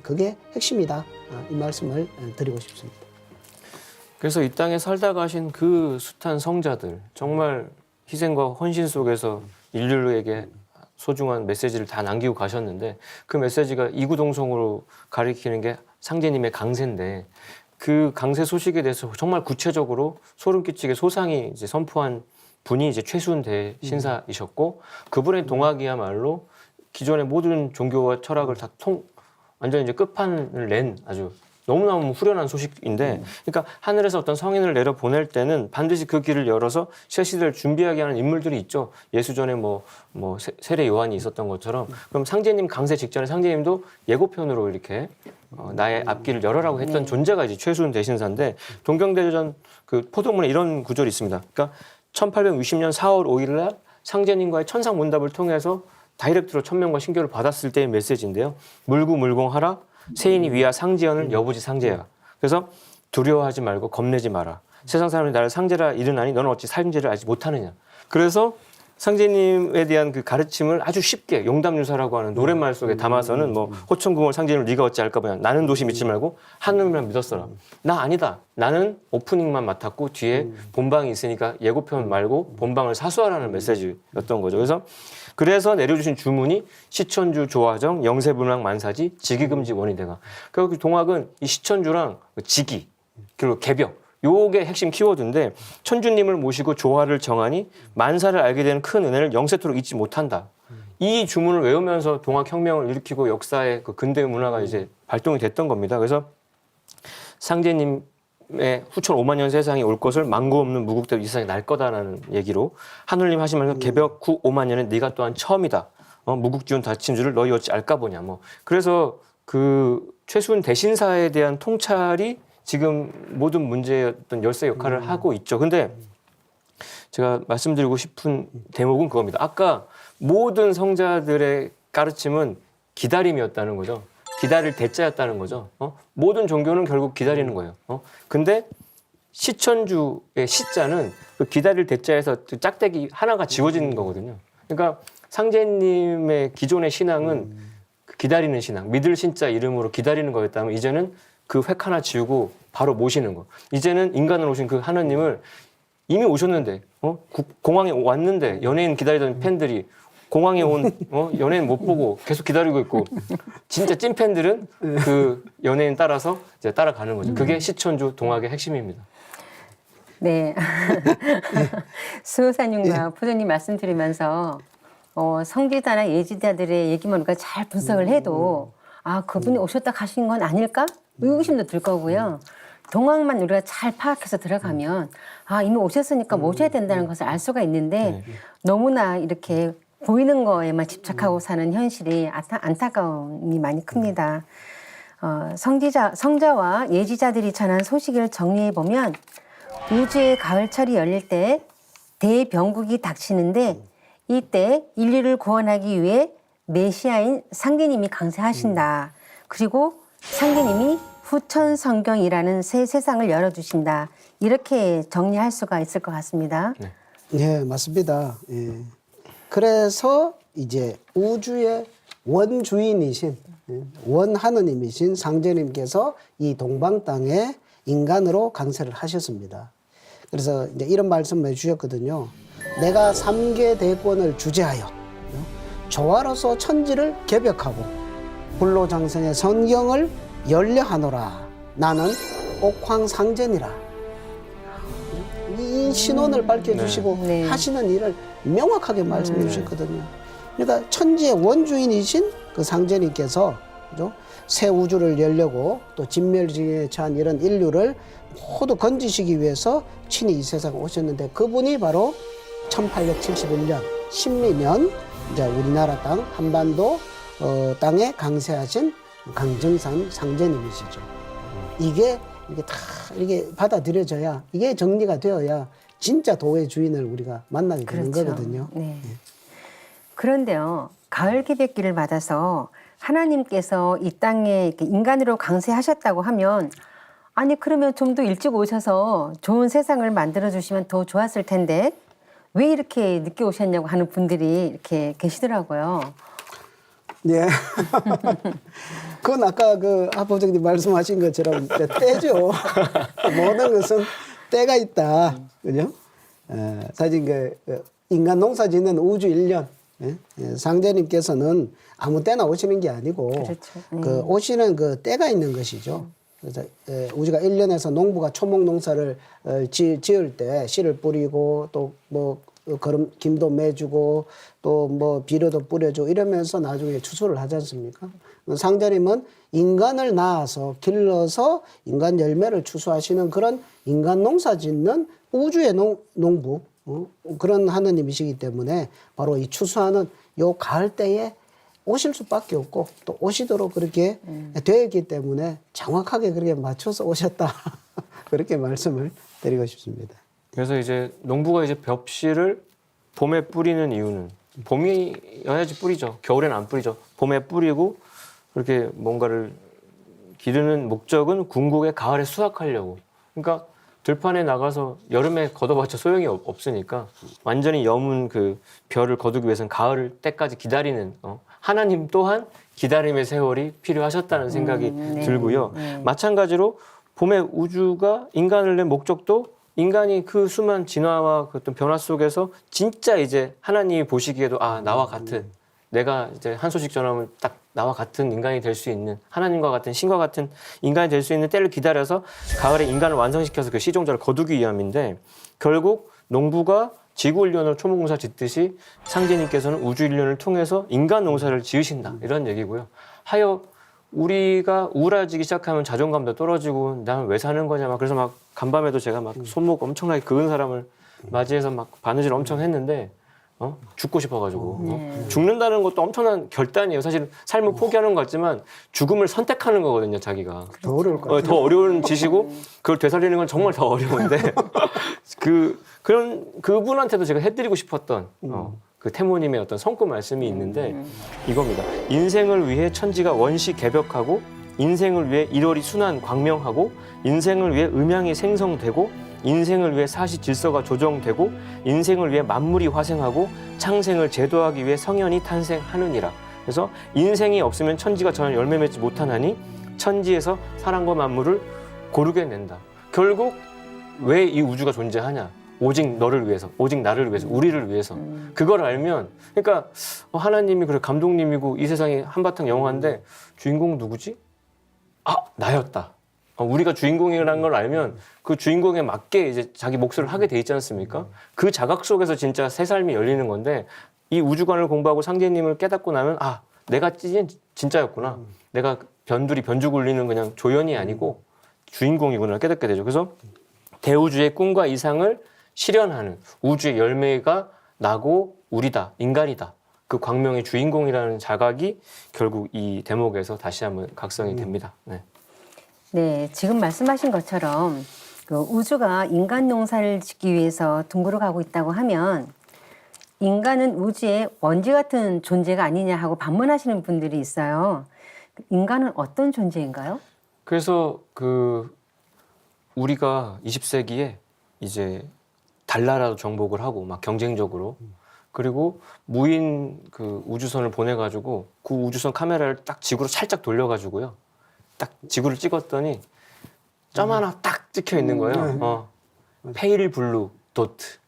그게 핵심이다. 이 말씀을 드리고 싶습니다. 그래서 이 땅에 살다 가신 그 숱한 성자들 정말 희생과 헌신 속에서 인류에게 소중한 메시지를 다 남기고 가셨는데 그 메시지가 이구동성으로 가리키는 게 상제님의 강세인데 그 강세 소식에 대해서 정말 구체적으로 소름 끼치게 소상히 이제 선포한 분이 이제 최수은 대신사이셨고 그분의 동학이야말로 기존의 모든 종교와 철학을 다 완전 이제 끝판을 낸 아주 너무너무 후련한 소식인데, 그러니까 하늘에서 어떤 성인을 내려 보낼 때는 반드시 그 길을 열어서 새 시대를 준비하게 하는 인물들이 있죠. 예수전에 뭐 세례 요한이 있었던 것처럼. 그럼 상제님 강세 직전에 상제님도 예고편으로 이렇게 나의 앞길을 열어라고 했던 존재가 이제 최수은 대신사인데, 동경대전 그 포도문에 이런 구절이 있습니다. 그러니까 1860년 4월 5일 날 상제님과의 천상문답을 통해서 다이렉트로 천명과 신교를 받았을 때의 메시지인데요. 물구물공하라. 세인이 위하 상제연을 여부지 상제야. 그래서 두려워하지 말고 겁내지 마라. 세상 사람이 나를 상제라 이르나니 너는 어찌 상제를 알지 못하느냐. 그래서 상제님에 대한 그 가르침을 아주 쉽게 용담유사라고 하는 노랫말 속에 담아서는 뭐 호천궁을 상제님을 네가 어찌 알까 보냐. 나는 도시 믿지 말고 하늘만 믿었어라. 나 아니다. 나는 오프닝만 맡았고 뒤에 본방이 있으니까 예고편 말고 본방을 사수하라는 메시지였던 거죠. 그래서 내려주신 주문이 시천주 조화정 영세분왕 만사지 직위금지 원이대가. 그 동학은 이 시천주랑 직위 그리고 개벽 요게 핵심 키워드인데 천주님을 모시고 조화를 정하니 만사를 알게 되는 큰 은혜를 영세토록 잊지 못한다. 이 주문을 외우면서 동학혁명을 일으키고 역사의 그 근대 문화가 이제 발동이 됐던 겁니다. 그래서 상제님의 후천 5만 년 세상이 올 것을 망고 없는 무국대로 이 세상에 날 거다라는 얘기로 하늘님 하시면서 개벽 후 5만 년에 네가 또한 처음이다. 무국지운 닫힌 줄을 너희 어찌 알까 보냐. 그래서 그 최수은 대신사에 대한 통찰이 지금 모든 문제의 어떤 열쇠 역할을 하고 있죠. 근데 제가 말씀드리고 싶은 대목은 그겁니다. 아까 모든 성자들의 가르침은 기다림이었다는 거죠. 기다릴 대자였다는 거죠. 모든 종교는 결국 기다리는 거예요. 근데 시천주의 시자는 그 기다릴 대자에서 그 짝대기 하나가 지워지는 거거든요. 그러니까 상제님의 기존의 신앙은 그 기다리는 신앙, 믿을 신자 이름으로 기다리는 거였다면 이제는 그 획 하나 지우고 바로 모시는 거. 이제는 인간으로 오신 그 하나님을 이미 오셨는데, 공항에 왔는데 연예인 기다리던 팬들이 공항에 온 연예인 못 보고 계속 기다리고 있고 진짜 찐 팬들은 그 연예인 따라서 이제 따라가는 거죠. 그게 시천주 동학의 핵심입니다. 네. 수호사님과 포도님 말씀드리면서 성지자나 예지자들의 얘기만 우리가 잘 분석을 해도 아 그분이 오셨다 가신 건 아닐까? 의구심도 들 거고요. 동황만 우리가 잘 파악해서 들어가면 아 이미 오셨으니까 모셔야 된다는 것을 알 수가 있는데 너무나 이렇게 보이는 거에만 집착하고 사는 현실이 안타까움이 많이 큽니다. 성자와 예지자들이 전한 소식을 정리해 보면 우주의 가을철이 열릴 때 대병국이 닥치는데 이때 인류를 구원하기 위해 메시아인 상계님이 강세하신다. 그리고 상계님이 후천 성경이라는 새 세상을 열어주신다. 이렇게 정리할 수가 있을 것 같습니다. 네, 맞습니다. 예. 그래서 이제 우주의 원주인이신 원하느님이신 상제님께서 이 동방 땅에 인간으로 강세를 하셨습니다. 그래서 이제 이런 말씀을 해주셨거든요. 내가 3개 대권을 주재하여 조화로서 천지를 개벽하고 불로장생의 성경을 열려하노라. 나는 옥황상제니라. 이 신원을 밝혀주시고 네. 하시는 일을 명확하게 말씀해 주셨거든요. 그러니까 천지의 원주인이신 그 상제님께서 그죠? 새 우주를 열려고 또 진멸지에 처한 이런 인류를 모두 건지시기 위해서 친히 이 세상에 오셨는데 그분이 바로 1871년 신미년 이제 우리나라 땅 한반도 땅에 강세하신 강정산 상제님이시죠. 이게 다 이게 받아들여져야 이게 정리가 되어야 진짜 도의 주인을 우리가 만나게 되는 거거든요. 네. 그런데요, 가을 기백기를 받아서 하나님께서 이 땅에 이렇게 인간으로 강세하셨다고 하면 아니 그러면 좀 더 일찍 오셔서 좋은 세상을 만들어 주시면 더 좋았을 텐데 왜 이렇게 늦게 오셨냐고 하는 분들이 이렇게 계시더라고요. 예. 그건 아까 그 하포정님 말씀하신 것처럼 때죠. 모든 것은 때가 있다. 그죠? 사실 인간 농사 짓는 우주 1년. 상제님께서는 아무 때나 오시는 게 아니고 그렇죠. 그 오시는 그 때가 있는 것이죠. 그래서 우리가 1년에서 농부가 초목 농사를 지을 때 씨를 뿌리고 또 뭐 김도 매주고 또 뭐 비료도 뿌려주고 이러면서 나중에 추수를 하지 않습니까? 상제님은 인간을 낳아서 길러서 인간 열매를 추수하시는 그런 인간 농사 짓는 우주의 농부 그런 하느님이시기 때문에 바로 이 추수하는 요 가을 때에 오실 수밖에 없고 또 오시도록 그렇게 되어 있기 때문에 정확하게 그렇게 맞춰서 오셨다. 그렇게 말씀을 드리고 싶습니다. 그래서 이제 농부가 이제 벽씨를 봄에 뿌리는 이유는 봄이어야지 뿌리죠. 겨울에는 안 뿌리죠. 봄에 뿌리고 그렇게 뭔가를 기르는 목적은 궁극의 가을에 수확하려고. 그러니까 들판에 나가서 여름에 걷어봤자 소용이 없으니까 완전히 여문 그 벼를 거두기 위해서는 가을 때까지 기다리는 하나님 또한 기다림의 세월이 필요하셨다는 생각이 들고요. 마찬가지로 봄에 우주가 인간을 낸 목적도 인간이 그 수많은 진화와 그 어떤 변화 속에서 진짜 이제 하나님이 보시기에도 나와 같은 내가 이제 한 소식 전하면 딱 나와 같은 인간이 될 수 있는 하나님과 같은 신과 같은 인간이 될 수 있는 때를 기다려서 가을에 인간을 완성시켜서 그 시종자를 거두기 위함인데 결국 농부가 지구 1년을 초목농사 짓듯이 상제님께서는 우주 1년을 통해서 인간 농사를 지으신다 이런 얘기고요. 하여 우리가 우울해지기 시작하면 자존감도 떨어지고 나는 왜 사는 거냐 막 그래서 막 간밤에도 제가 막 손목 엄청나게 그은 사람을 맞이해서 막 바느질 엄청 했는데 죽고 싶어가지고 죽는다는 것도 엄청난 결단이에요. 사실 삶을 포기하는 것 같지만 죽음을 선택하는 거거든요. 자기가 더 어려울 것 같아요. 더 어려운 짓이고 그걸 되살리는 건 정말 더 어려운데 그분한테도 제가 해드리고 싶었던 그 태모님의 어떤 성구 말씀이 있는데 이겁니다. 인생을 위해 천지가 원시 개벽하고 인생을 위해 일월이 순환 광명하고 인생을 위해 음양이 생성되고 인생을 위해 사시 질서가 조정되고 인생을 위해 만물이 화생하고 창생을 제도하기 위해 성현이 탄생하느니라. 그래서 인생이 없으면 천지가 전혀 열매 맺지 못하나니 천지에서 사람과 만물을 고르게 낸다. 결국 왜 이 우주가 존재하냐? 오직 너를 위해서, 오직 나를 위해서, 우리를 위해서. 그걸 알면, 그러니까 하나님이 그래 감독님이고 이 세상이 한바탕 영화인데 주인공 누구지? 나였다. 우리가 주인공이라는 걸 알면 그 주인공에 맞게 이제 자기 몫을 하게 돼 있지 않습니까? 그 자각 속에서 진짜 새 삶이 열리는 건데 이 우주관을 공부하고 상제님을 깨닫고 나면 내가 찐 진짜였구나. 내가 변두리 변주 굴리는 그냥 조연이 아니고 주인공이구나 깨닫게 되죠. 그래서 대우주의 꿈과 이상을 실현하는 우주의 열매가 나고 우리다, 인간이다. 그 광명의 주인공이라는 자각이 결국 이 대목에서 다시 한번 각성이 됩니다. 네. 네, 지금 말씀하신 것처럼 그 우주가 인간 농사를 짓기 위해서 둥그러 가고 있다고 하면 인간은 우주의 먼지 같은 존재가 아니냐 하고 반문하시는 분들이 있어요. 인간은 어떤 존재인가요? 그래서 그 우리가 20세기에 이제 달나라도 정복을 하고 막 경쟁적으로 그리고 무인 그 우주선을 보내가지고 그 우주선 카메라를 딱 지구로 살짝 돌려가지고요. 딱 지구를 찍었더니 점 하나 딱 찍혀 있는 거예요. 페일 블루 도트.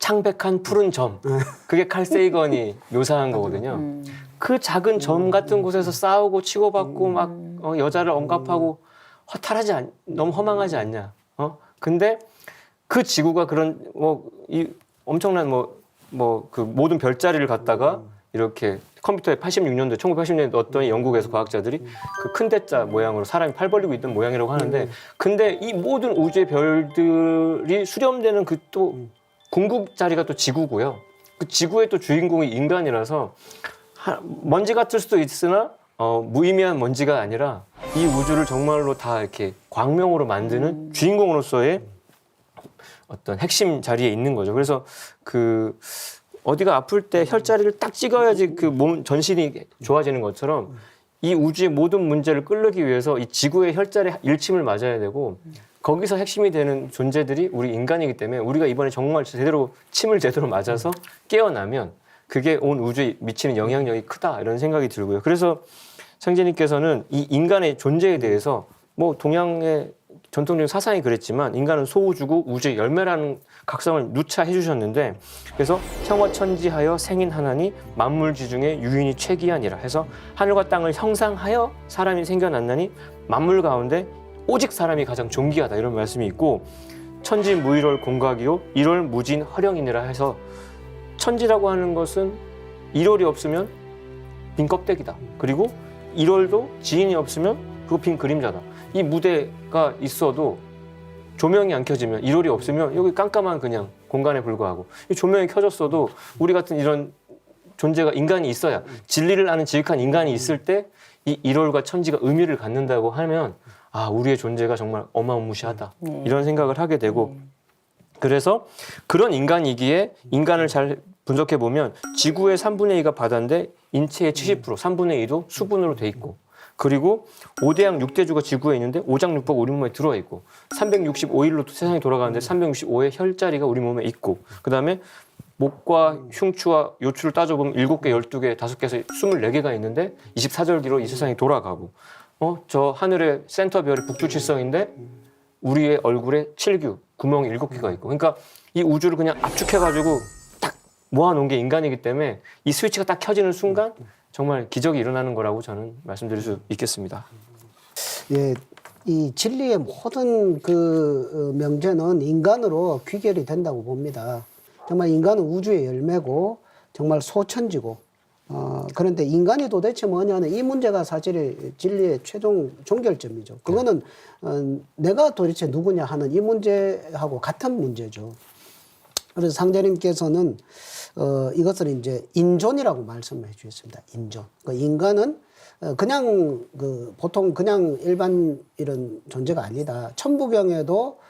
창백한 푸른 점. 그게 칼 세이건이 묘사한 거거든요. 그 작은 점 같은 곳에서 싸우고 치고받고 막 여자를 억압하고 너무 허망하지 않냐. 근데 그 지구가 그런 이 엄청난 그 모든 별자리를 갖다가 이렇게 컴퓨터에 86년도에 1980년도에 넣었더니 영국에서 과학자들이 그 큰 대자 모양으로 사람이 팔 벌리고 있던 모양이라고 하는데 근데 이 모든 우주의 별들이 수렴되는 그 또 궁극 자리가 또 지구고요. 그 지구의 또 주인공이 인간이라서 먼지 같을 수도 있으나 무의미한 먼지가 아니라 이 우주를 정말로 다 이렇게 광명으로 만드는 주인공으로서의 어떤 핵심 자리에 있는 거죠. 그래서 그 어디가 아플 때 혈자리를 딱 찍어야지 그 몸 전신이 좋아지는 것처럼 이 우주의 모든 문제를 끌기 위해서 이 지구의 혈자리 일침을 맞아야 되고 거기서 핵심이 되는 존재들이 우리 인간이기 때문에 우리가 이번에 정말 침을 제대로 맞아서 깨어나면 그게 온 우주에 미치는 영향력이 크다 이런 생각이 들고요. 그래서 상제님께서는 이 인간의 존재에 대해서 동양의 전통적인 사상이 그랬지만 인간은 소우주고 우주의 열매라는 각성을 누차 해주셨는데 그래서 형어천지하여 생인하나니 만물지중에 유인이 최기하니라 해서 하늘과 땅을 형상하여 사람이 생겨났나니 만물 가운데 오직 사람이 가장 존귀하다 이런 말씀이 있고 천지무일월 공각이요 일월 무진 허령이니라 해서 천지라고 하는 것은 일월이 없으면 빈 껍데기다. 그리고 일월도 지인이 없으면 그거 빈 그림자다. 이 무대가 있어도 조명이 안 켜지면 일월이 없으면 여기 깜깜한 그냥 공간에 불과하고 이 조명이 켜졌어도 우리 같은 이런 존재가 인간이 있어야 진리를 아는 지극한 인간이 있을 때 이 일월과 천지가 의미를 갖는다고 하면 우리의 존재가 정말 어마무시하다 이런 생각을 하게 되고 그래서 그런 인간이기에 인간을 잘 분석해 보면 지구의 3분의 2가 바다인데 인체의 70% 3분의 2도 수분으로 돼 있고 그리고 5대양 6대주가 지구에 있는데 오장육부가 우리 몸에 들어와 있고 365일로 세상이 돌아가는데 365의 혈자리가 우리 몸에 있고 그다음에 목과 흉추와 요추를 따져보면 7개, 12개, 5개에서 24개가 있는데 24절기로 이 세상이 돌아가고 저 하늘의 센터 별이 북두칠성인데 우리의 얼굴에 7규, 구멍이 7개가 있고 그러니까 이 우주를 그냥 압축해가지고 딱 모아놓은 게 인간이기 때문에 이 스위치가 딱 켜지는 순간 정말 기적이 일어나는 거라고 저는 말씀드릴 수 있겠습니다. 예, 이 진리의 모든 그 명제는 인간으로 귀결이 된다고 봅니다. 정말 인간은 우주의 열매고 정말 소천지고 그런데 인간이 도대체 뭐냐는 이 문제가 사실 진리의 최종 종결점이죠. 그거는 내가 도대체 누구냐 하는 이 문제하고 같은 문제죠. 그래서 상제님께서는 이것을 이제 인존이라고 말씀해 주셨습니다. 인존. 그러니까 인간은 그냥 보통 그냥 일반 이런 존재가 아니다. 천부경에도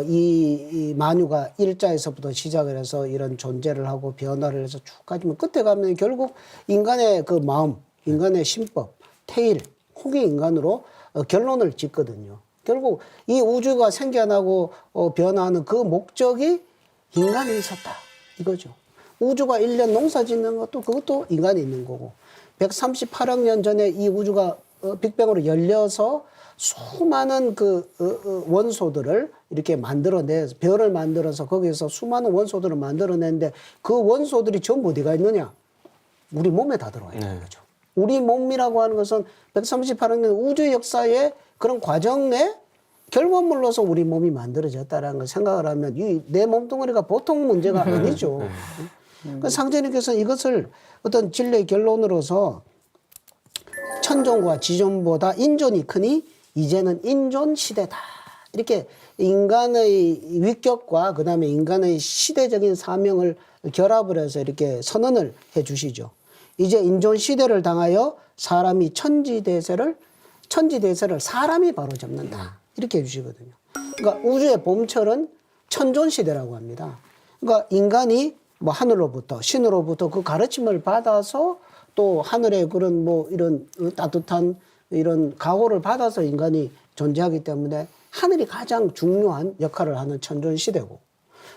이 만유가 일자에서부터 시작을 해서 이런 존재를 하고 변화를 해서 쭉 가지면 끝에 가면 결국 인간의 그 마음, 인간의 신법, 태일, 호기 인간으로 결론을 짓거든요. 결국 이 우주가 생겨나고 변화하는 그 목적이 인간이 있었다. 이거죠. 우주가 1년 농사 짓는 것도 그것도 인간이 있는 거고 138억 년 전에 이 우주가 빅뱅으로 열려서 수많은 그 원소들을 이렇게 만들어내서 별을 만들어서 거기에서 수많은 원소들을 만들어내는데 그 원소들이 전부 어디가 있느냐? 우리 몸에 다 들어와 있는 거죠. 우리 몸이라고 하는 것은 138억 년 우주 역사의 그런 과정에 결과물로서 우리 몸이 만들어졌다라는 걸 생각을 하면 이 내 몸뚱아리가 보통 문제가 아니죠. 그러니까 상제님께서는 이것을 어떤 진리의 결론으로서 천존과 지존보다 인존이 크니 이제는 인존 시대다. 이렇게 인간의 위격과 그다음에 인간의 시대적인 사명을 결합을 해서 이렇게 선언을 해 주시죠. 이제 인존 시대를 당하여 사람이 천지대세를 사람이 바로 잡는다. 이렇게 해 주시거든요. 그러니까 우주의 봄철은 천존 시대라고 합니다. 그러니까 인간이 뭐 하늘로부터 신으로부터 그 가르침을 받아서 또 하늘의 그런 뭐 이런 따뜻한 이런 가호를 받아서 인간이 존재하기 때문에 하늘이 가장 중요한 역할을 하는 천존 시대고,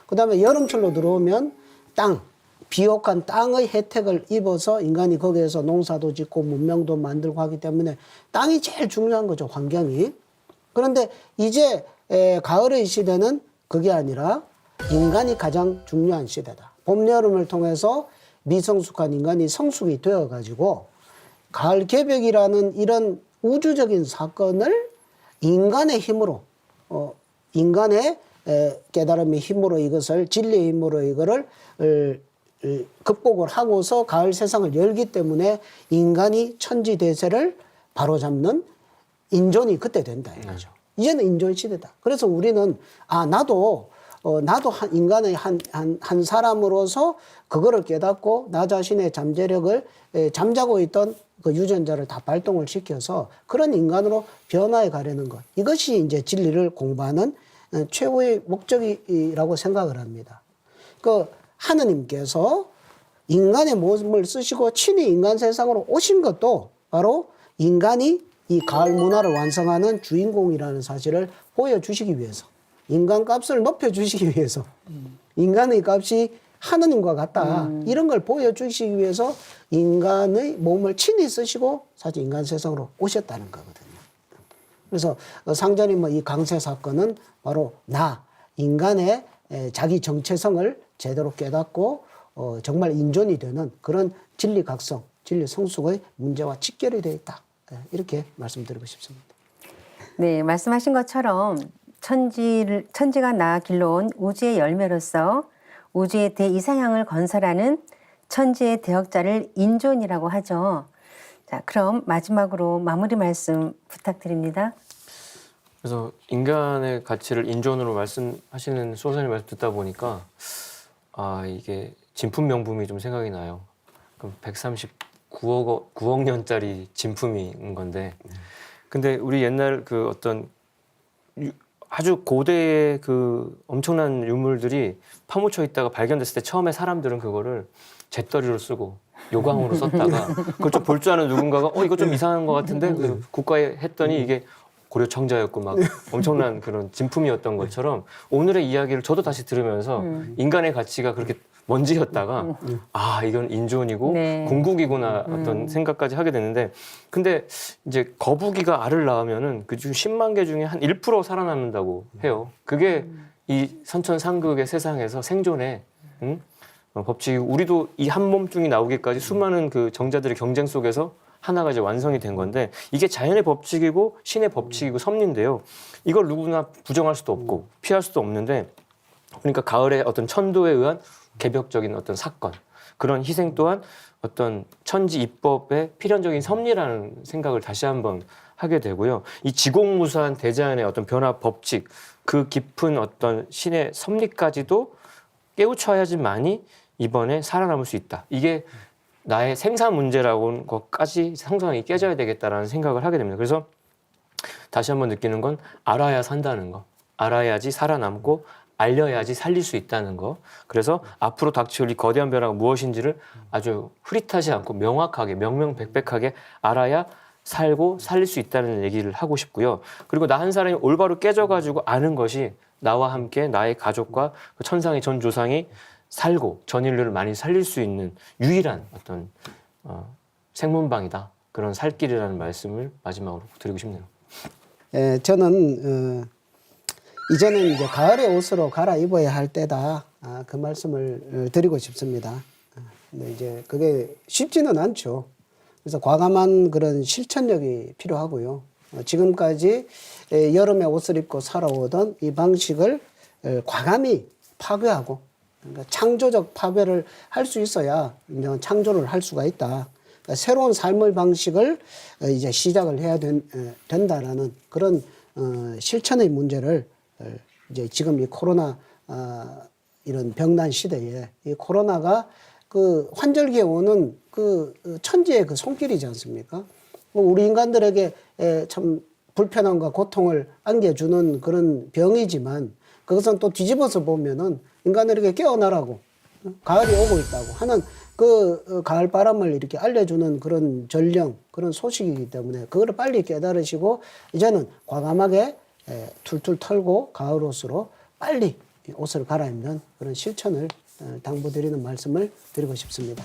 그다음에 여름철로 들어오면 땅, 비옥한 땅의 혜택을 입어서 인간이 거기에서 농사도 짓고 문명도 만들고 하기 때문에 땅이 제일 중요한 거죠, 환경이. 그런데 이제 가을의 시대는 그게 아니라 인간이 가장 중요한 시대다. 봄, 여름을 통해서 미성숙한 인간이 성숙이 되어가지고 가을 개벽이라는 이런 우주적인 사건을 인간의 힘으로, 인간의 깨달음의 힘으로 이것을, 진리의 힘으로 이거를 극복을 하고서 가을 세상을 열기 때문에 인간이 천지대세를 바로잡는 인존이 그때 된다 이거죠. 이제는 인존 시대다. 그래서 우리는 나도 인간의 한 사람으로서 그거를 깨닫고 나 자신의 잠재력을 잠자고 있던 그 유전자를 다 발동을 시켜서 그런 인간으로 변화해 가려는 것. 이것이 이제 진리를 공부하는 최고의 목적이라고 생각을 합니다. 그 하느님께서 인간의 몸을 쓰시고 친히 인간 세상으로 오신 것도 바로 인간이 이 가을 문화를 완성하는 주인공이라는 사실을 보여주시기 위해서, 인간 값을 높여주시기 위해서, 인간의 값이 하느님과 같다. 이런 걸 보여주시기 위해서 인간의 몸을 친히 쓰시고 사실 인간 세상으로 오셨다는 거거든요. 그래서 상자님의 이 강세 사건은 바로 인간의 자기 정체성을 제대로 깨닫고 정말 인존이 되는 그런 진리 각성, 진리 성숙의 문제와 직결이 되어 있다. 이렇게 말씀드리고 싶습니다. 네, 말씀하신 것처럼 천지가 낳아 길러온 우주의 열매로서 우주의 대이상향을 건설하는 천지의 대역자를 인존이라고 하죠. 자, 그럼 마지막으로 마무리 말씀 부탁드립니다. 그래서 인간의 가치를 인존으로 말씀하시는 소선님 말씀 듣다 보니까 이게 진품 명품이 좀 생각이 나요. 그럼 139억 년짜리 진품인 건데, 근데 우리 옛날 그 어떤 아주 고대의 그 엄청난 유물들이 파묻혀 있다가 발견됐을 때 처음에 사람들은 그거를 잿더리로 쓰고 요강으로 썼다가 그걸 좀 볼 줄 아는 누군가가 이거 좀 이상한 것 같은데 그래서 국가에 했더니 이게 고려 청자였고 막 엄청난 그런 진품이었던 것처럼 오늘의 이야기를 저도 다시 들으면서 인간의 가치가 그렇게 먼지였다가 이건 인존이고 네. 궁극이구나 어떤 생각까지 하게 됐는데, 근데 이제 거북이가 알을 낳으면은 그중 10만 개 중에 한 1% 살아남는다고 해요. 그게 이 선천상극의 세상에서 생존의 법칙이고, 우리도 이 한 몸뚱이 나오기까지 수많은 그 정자들의 경쟁 속에서 하나가 이제 완성이 된 건데, 이게 자연의 법칙이고 신의 법칙이고 섭리인데요. 이걸 누구나 부정할 수도 없고 피할 수도 없는데, 그러니까 가을의 어떤 천도에 의한 개벽적인 어떤 사건, 그런 희생 또한 어떤 천지 입법의 필연적인 섭리라는 생각을 다시 한번 하게 되고요. 이 지공무수한 대자연의 어떤 변화 법칙, 그 깊은 어떤 신의 섭리까지도 깨우쳐야지만이 이번에 살아남을 수 있다. 이게 나의 생사 문제라고 것까지 상상이 깨져야 되겠다라는 생각을 하게 됩니다. 그래서 다시 한번 느끼는 건 알아야 산다는 거, 알아야지 살아남고 알려야지 살릴 수 있다는 거. 그래서 앞으로 닥쳐올 이 거대한 변화가 무엇인지를 아주 흐릿하지 않고 명확하게 명명백백하게 알아야 살고 살릴 수 있다는 얘기를 하고 싶고요. 그리고 나 한 사람이 올바로 깨져가지고 아는 것이 나와 함께 나의 가족과 그 천상의 전 조상이 살고 전 인류를 많이 살릴 수 있는 유일한 어떤 생문방이다. 그런 살길이라는 말씀을 마지막으로 드리고 싶네요. 저는 이제는 이제 가을의 옷으로 갈아입어야 할 때다. 그 말씀을 드리고 싶습니다. 근데 이제 그게 쉽지는 않죠. 그래서 과감한 그런 실천력이 필요하고요. 지금까지 여름에 옷을 입고 살아오던 이 방식을 과감히 파괴하고, 그러니까 창조적 파괴를 할 수 있어야 창조를 할 수가 있다. 새로운 삶의 방식을 이제 시작을 해야 된다라는 그런 실천의 문제를 이제 지금 이 코로나 이런 병난 시대에 이 코로나가 그 환절기에 오는 그 천지의 그 손길이지 않습니까? 우리 인간들에게 참 불편함과 고통을 안겨주는 그런 병이지만 그것은 또 뒤집어서 보면은 인간들에게 깨어나라고 가을이 오고 있다고 하는 그 가을 바람을 이렇게 알려주는 그런 전령, 그런 소식이기 때문에 그거를 빨리 깨달으시고 이제는 과감하게 툴툴 털고 가을 옷으로 빨리 옷을 갈아입는 그런 실천을 당부드리는 말씀을 드리고 싶습니다.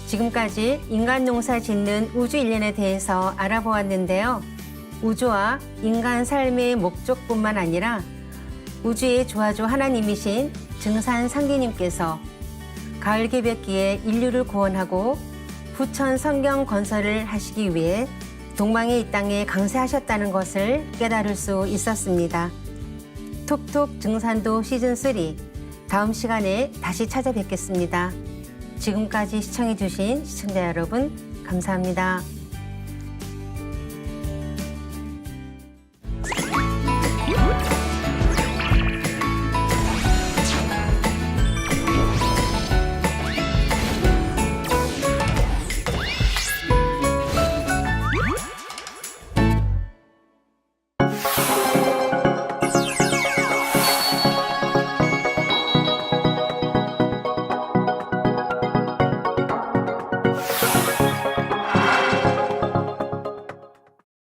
지금까지 인간 농사 짓는 우주 일련에 대해서 알아보았는데요. 우주와 인간 삶의 목적뿐만 아니라 우주의 조화조 하나님이신 증산 상기님께서 가을 개벽기에 인류를 구원하고 부천 성경 건설을 하시기 위해 동방의 이 땅에 강세하셨다는 것을 깨달을 수 있었습니다. 톡톡 증산도 시즌3 다음 시간에 다시 찾아뵙겠습니다. 지금까지 시청해주신 시청자 여러분 감사합니다.